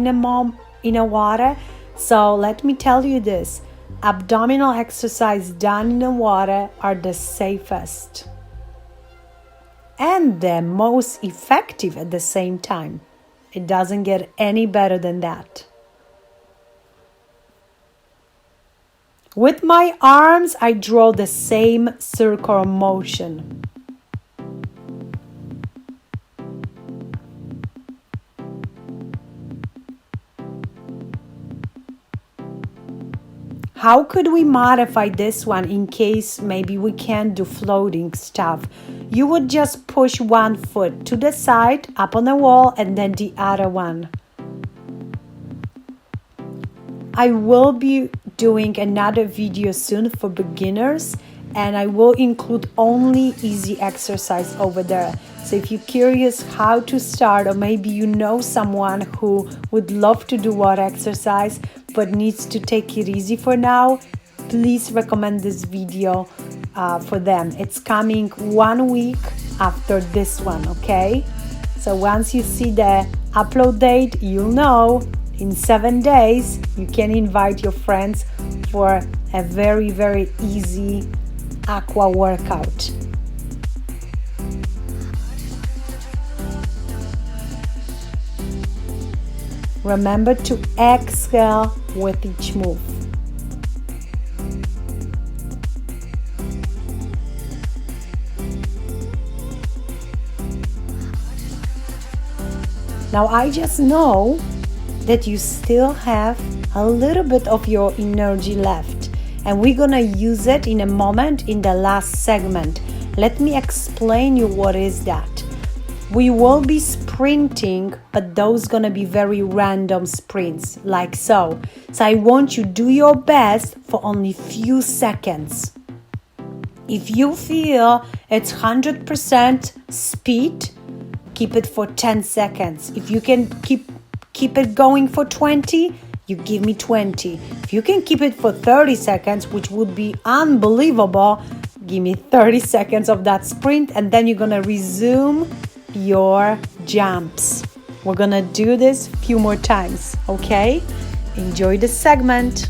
in a water. So let me tell you this, abdominal exercise done in the water are the safest and the most effective at the same time. It doesn't get any better than that. With my arms, I draw the same circular motion. How could we modify this one in case maybe we can't do floating stuff? You would just push one foot to the side, up on the wall, and then the other one. I will be doing another video soon for beginners, and I will include only easy exercise over there. So if you're curious how to start, or maybe you know someone who would love to do water exercise but needs to take it easy for now, please recommend this video for them. It's coming 1 week after this one, okay? So once you see the upload date, you'll know in 7 days you can invite your friends for a very, very easy Aqua workout. Remember to exhale with each move. Now I just know that you still have a little bit of your energy left, and we're gonna use it in a moment in the last segment. Let me explain you what is that. We will be sprinting, but those gonna be very random sprints, like so. So I want you to do your best for only few seconds. If you feel it's 100% speed, keep it for 10 seconds. If you can keep it going for 20, you give me 20. If you can keep it for 30 seconds, which would be unbelievable, give me 30 seconds of that sprint, and then you're gonna resume your jumps. We're gonna do this a few more times, okay? Enjoy the segment.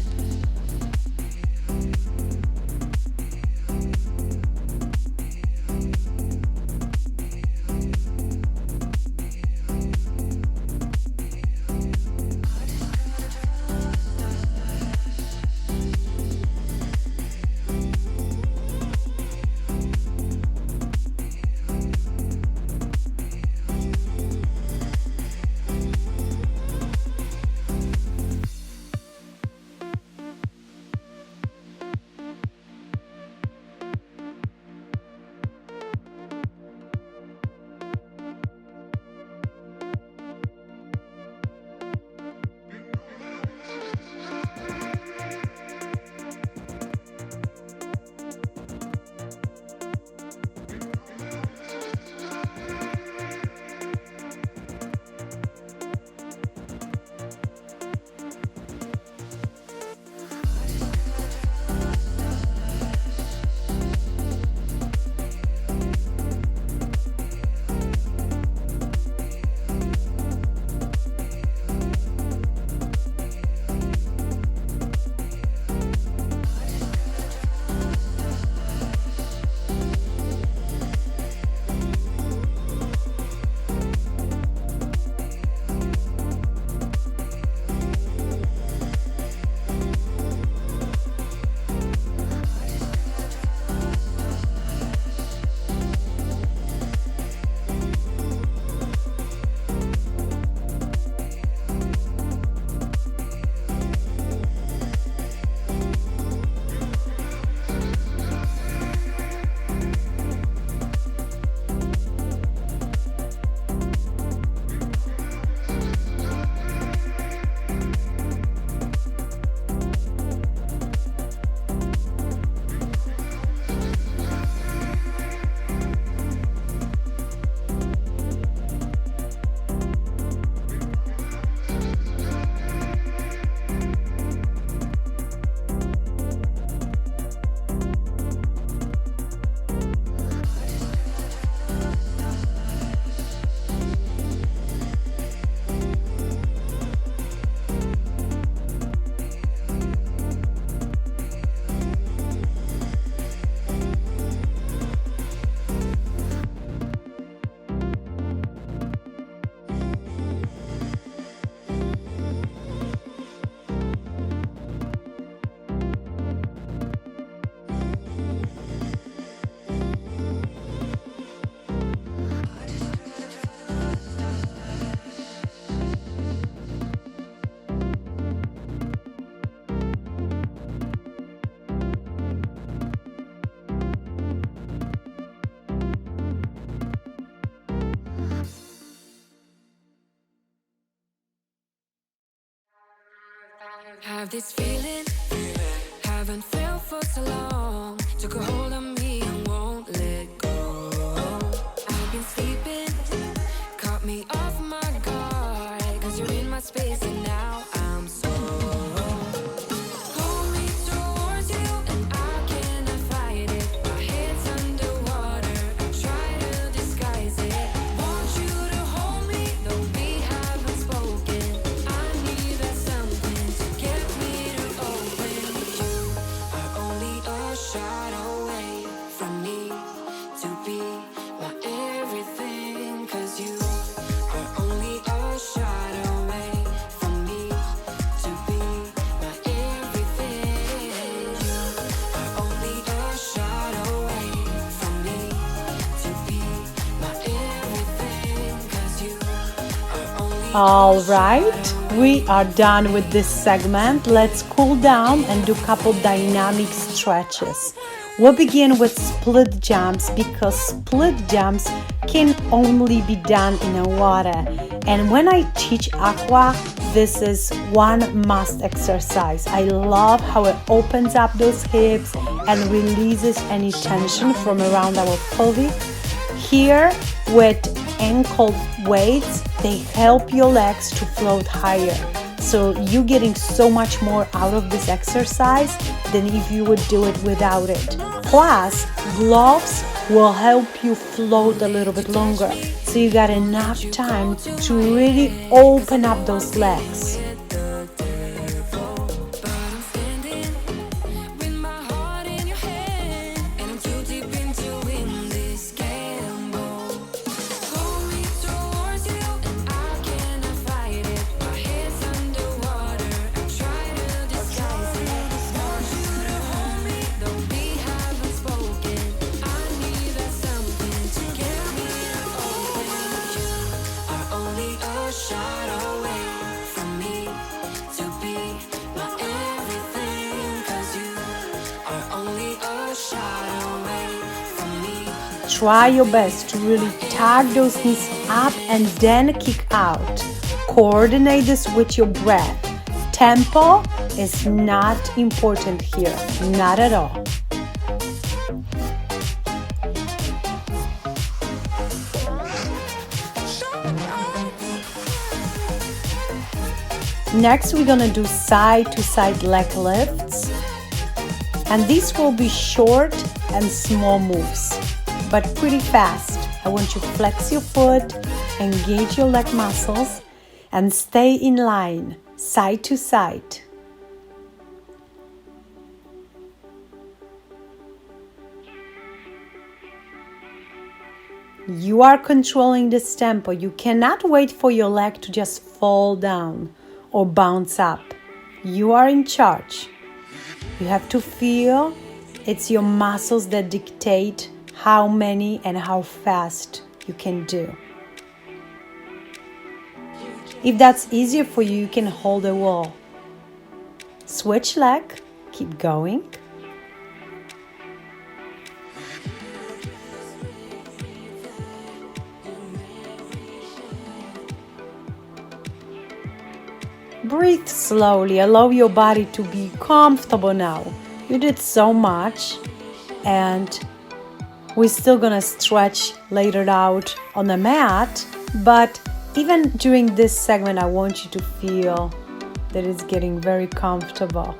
Have this feeling, haven't felt for so long. Took a hold of me and won't let go. I've been sleeping, caught me off my guard. Cause you're in my space and now I'm so. Pull me towards you and I cannot fight it. My head's underwater, I try to disguise it. Want you to hold me, though we haven't spoken. I need that something to get me to open. You are only a shot away from me to be my everything. Cause you are only a shot away from me to be my everything. You are only a shot away from me to be my everything. Cause you are only All right, we are done with this segment. Let's cool down and do a couple dynamic stretches. We'll begin with split jumps because split jumps can only be done in the water. And when I teach Aqua, this is one must exercise. I love how it opens up those hips and releases any tension from around our pelvic. Here with ankle weights, they help your legs to float higher. So you're getting so much more out of this exercise than if you would do it without it. Plus, gloves will help you float a little bit longer. So you got enough time to really open up those legs. Try your best to really tag those knees up and then kick out. Coordinate this with your breath. Tempo is not important here, not at all. Next, we're gonna do side-to-side leg lifts. And these will be short and small moves, but pretty fast. I want you to flex your foot, engage your leg muscles, and stay in line, side to side. You are controlling this tempo. You cannot wait for your leg to just fall down or bounce up. You are in charge. You have to feel it's your muscles that dictate how many and how fast you can do. If that's easier for you, you can hold a wall. Switch leg, keep going. Breathe slowly, allow your body to be comfortable now. You did so much, and we're still gonna stretch later out on the mat, but even during this segment, I want you to feel that it's getting very comfortable.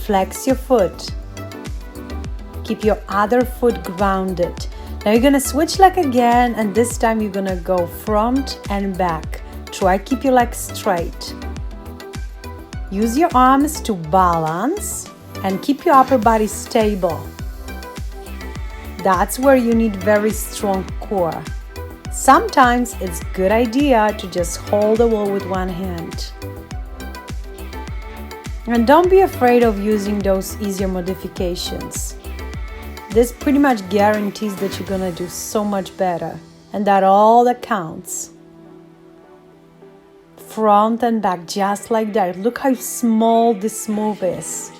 Flex your foot. Keep your other foot grounded. Now you're gonna switch leg again, and this time you're gonna go front and back. Try keep your legs straight. Use your arms to balance and keep your upper body stable. That's where you need very strong core. Sometimes it's a good idea to just hold the wall with one hand. And don't be afraid of using those easier modifications. This pretty much guarantees that you're gonna do so much better, and that's all that counts. front and back, just like that. Look how small this move is.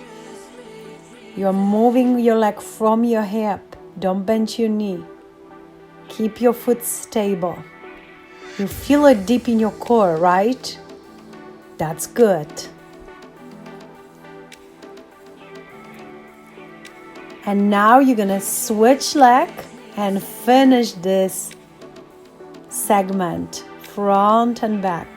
You're moving your leg from your hip. Don't bend your knee. Keep your foot stable. You feel it deep in your core, right? That's good. And now you're gonna switch leg and finish this segment, front and back.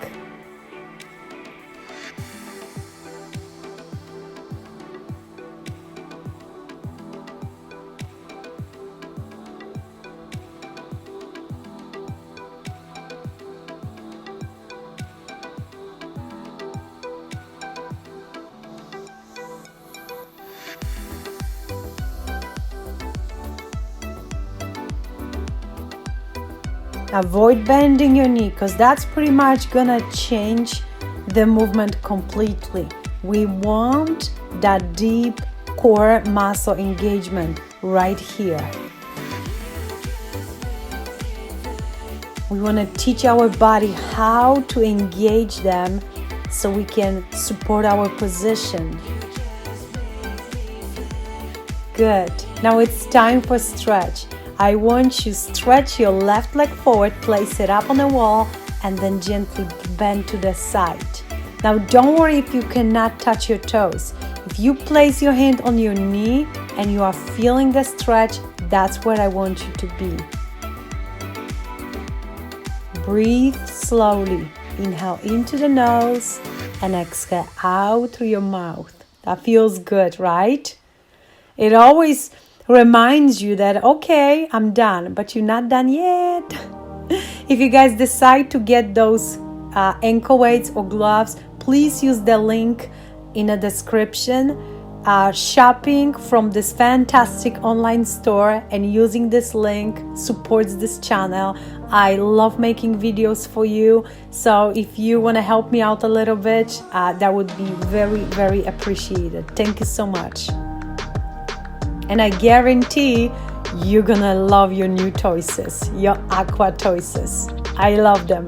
Avoid bending your knee because that's pretty much gonna change the movement completely. We want that deep core muscle engagement right here. We want to teach our body how to engage them so we can support our position. Good. Now it's time for stretch. I want you to stretch your left leg forward, place it up on the wall, and then gently bend to the side. Now don't worry if you cannot touch your toes. If you place your hand on your knee and you are feeling the stretch, that's where I want you to be. Breathe slowly. Inhale into the nose and exhale out through your mouth. That feels good, right? It always reminds you that, okay, I'm done, but you're not done yet. If you guys decide to get those ankle weights or gloves, please use the link in the description. Shopping from this fantastic online store and using this link supports this channel. I love making videos for you, so if you want to help me out a little bit, that would be very, very appreciated. Thank you so much. And I guarantee you're gonna love your new choices, your Aqua choices. I love them.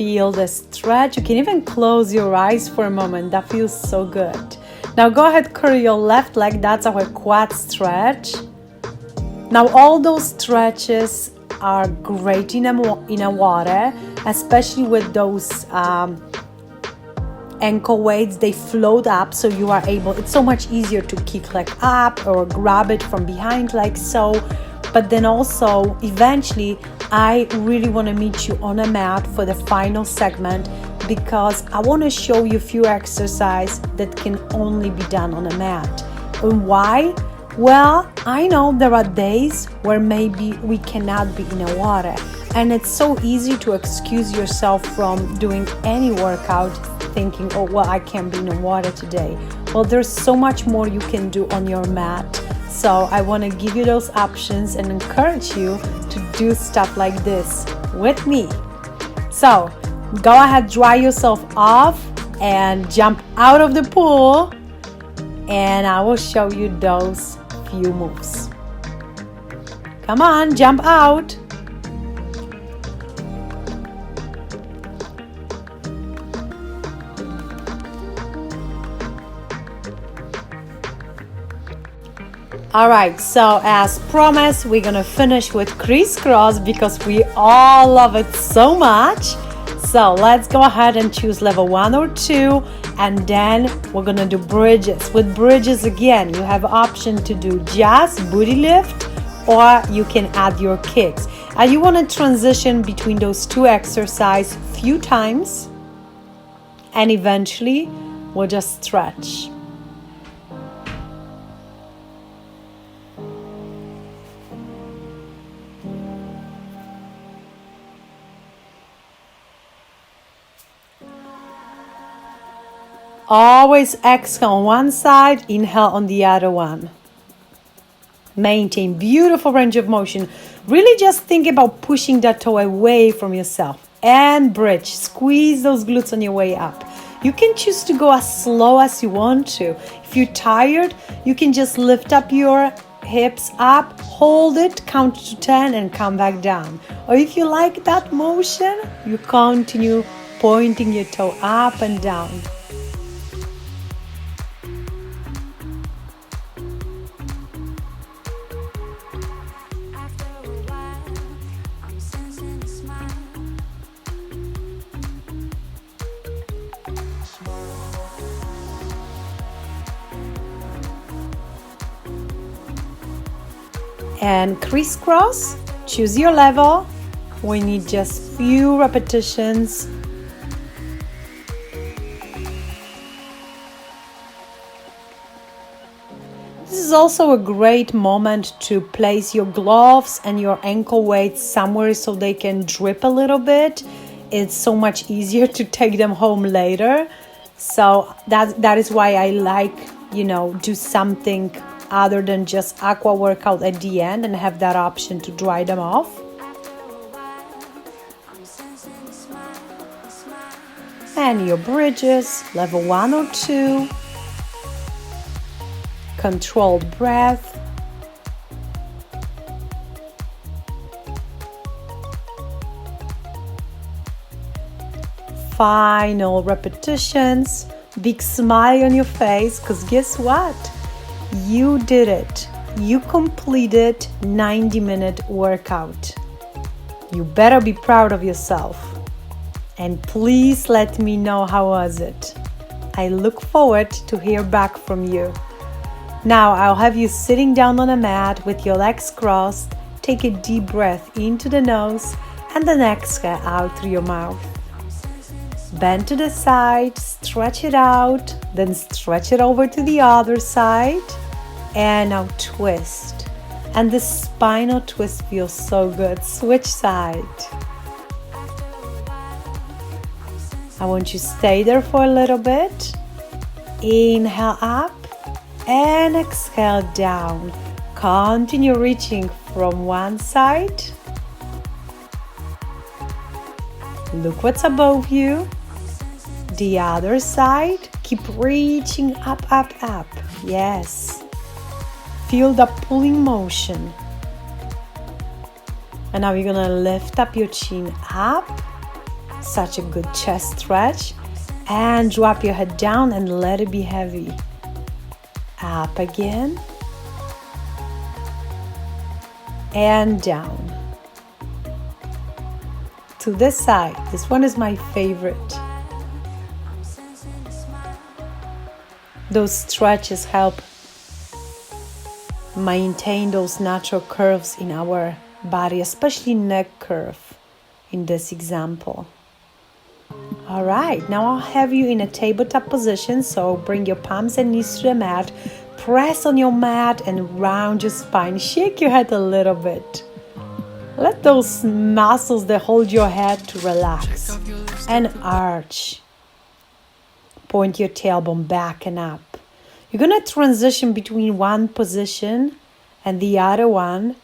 Feel the stretch. You can even close your eyes for a moment. That feels so good. Now go ahead, curl your left leg. That's our quad stretch. Now all those stretches are great in a water, especially with those ankle weights. They float up, so you are able, it's so much easier to kick leg up or grab it from behind like so. But then also eventually I really want to meet you on a mat for the final segment, because I want to show you a few exercises that can only be done on a mat. And why? Well, I know there are days where maybe we cannot be in the water, and it's so easy to excuse yourself from doing any workout thinking, oh well, I can't be in the water today. Well, there's so much more you can do on your mat. So I want to give you those options and encourage you to do stuff like this with me. So go ahead, dry yourself off and jump out of the pool, and I will show you those few moves. Come on, jump out. All right, so as promised, we're gonna finish with crisscross because we all love it so much. So let's go ahead and choose level 1 or 2, and then we're gonna do bridges. With bridges, again, you have option to do just booty lift, or you can add your kicks. And you wanna transition between those two exercises few times, and eventually we'll just stretch. Always exhale on one side, inhale on the other one. Maintain beautiful range of motion. Really just think about pushing that toe away from yourself. And bridge. Squeeze those glutes on your way up. You can choose to go as slow as you want to. If you're tired, you can just lift up your hips up, hold it, count to 10 and come back down. Or if you like that motion, you continue pointing your toe up and down. And crisscross, choose your level. We need just few repetitions. This is also a great moment to place your gloves and your ankle weights somewhere so they can drip a little bit. It's so much easier to take them home later. So that is why I like, do something other than just aqua workout at the end and have that option to dry them off. And your bridges, level 1 or 2. Controlled breath. Final repetitions. Big smile on your face, because guess what? You did it. You completed 90-minute workout. You better be proud of yourself. And please let me know how was it. I look forward to hear back from you. Now I'll have you sitting down on a mat with your legs crossed. Take a deep breath into the nose and then exhale out through your mouth. Bend to the side, stretch it out, then stretch it over to the other side. And now twist. And the spinal twist feels so good. Switch side. I want you to stay there for a little bit. Inhale up and exhale down. Continue reaching from one side. Look what's above you. The other side. Keep reaching up, up, up. Yes. Feel the pulling motion. And now you're gonna lift up your chin up. Such a good chest stretch. And drop your head down and let it be heavy. Up again. And down. To this side. This one is my favorite. Those stretches help maintain those natural curves in our body, especially neck curve in this example. All right, now I'll have you in a tabletop position, so bring your palms and knees to the mat, press on your mat and round your spine, shake your head a little bit. Let those muscles that hold your head to relax and arch. Point your tailbone back and up. You're going to transition between one position and the other one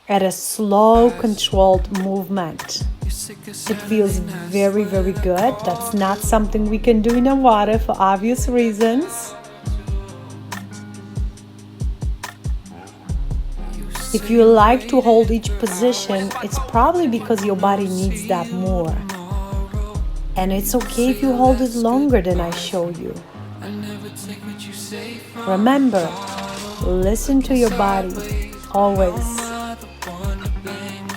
at a slow, controlled movement. It feels very, very good. That's not something we can do in the water for obvious reasons. If you like to hold each position, it's probably because your body needs that more. And it's okay if you hold it longer than I show you. Remember, listen to your body, always.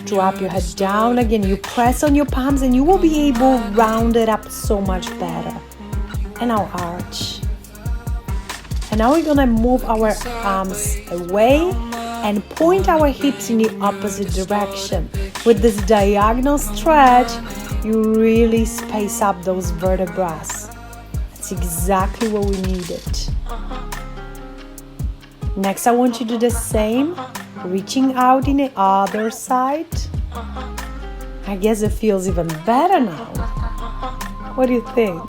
Drop your head down again. You press on your palms and you will be able to round it up so much better. And now arch. And now we're gonna move our arms away and point our hips in the opposite direction. With this diagonal stretch, you really space up those vertebrae. That's exactly what we needed. Next, I want you to do the same, reaching out in the other side. I guess it feels even better now. What do you think?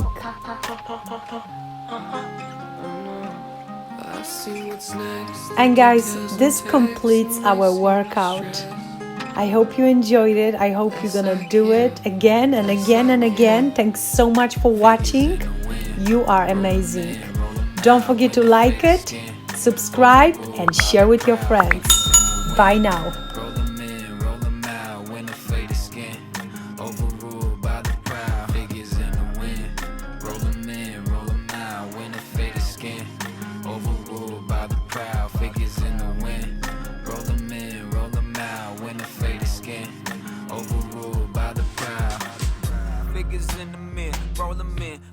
And guys, this completes our workout. I hope you enjoyed it. I hope you're gonna do it again and again and again. Thanks so much for watching. You are amazing. Don't forget to like it, subscribe, and share with your friends. Bye now.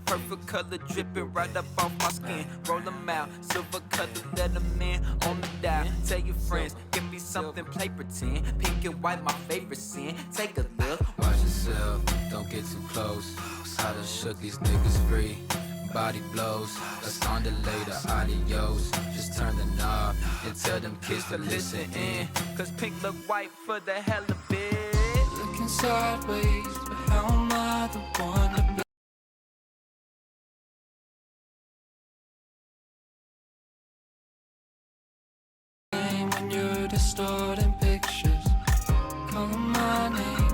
Perfect color dripping right up off my skin. Roll them out, silver color, let them in on the dial. Tell your friends, give me something, play pretend. Pink and white, my favorite sin. Take a look. Watch yourself, don't get too close. I done shook these niggas free. Body blows, let's undulate the adios. Just turn the knob and tell them kids to listen in. Cause pink look white for the hell of it. Looking sideways, but how am I the one to blame? When you're distorting pictures, calling my name.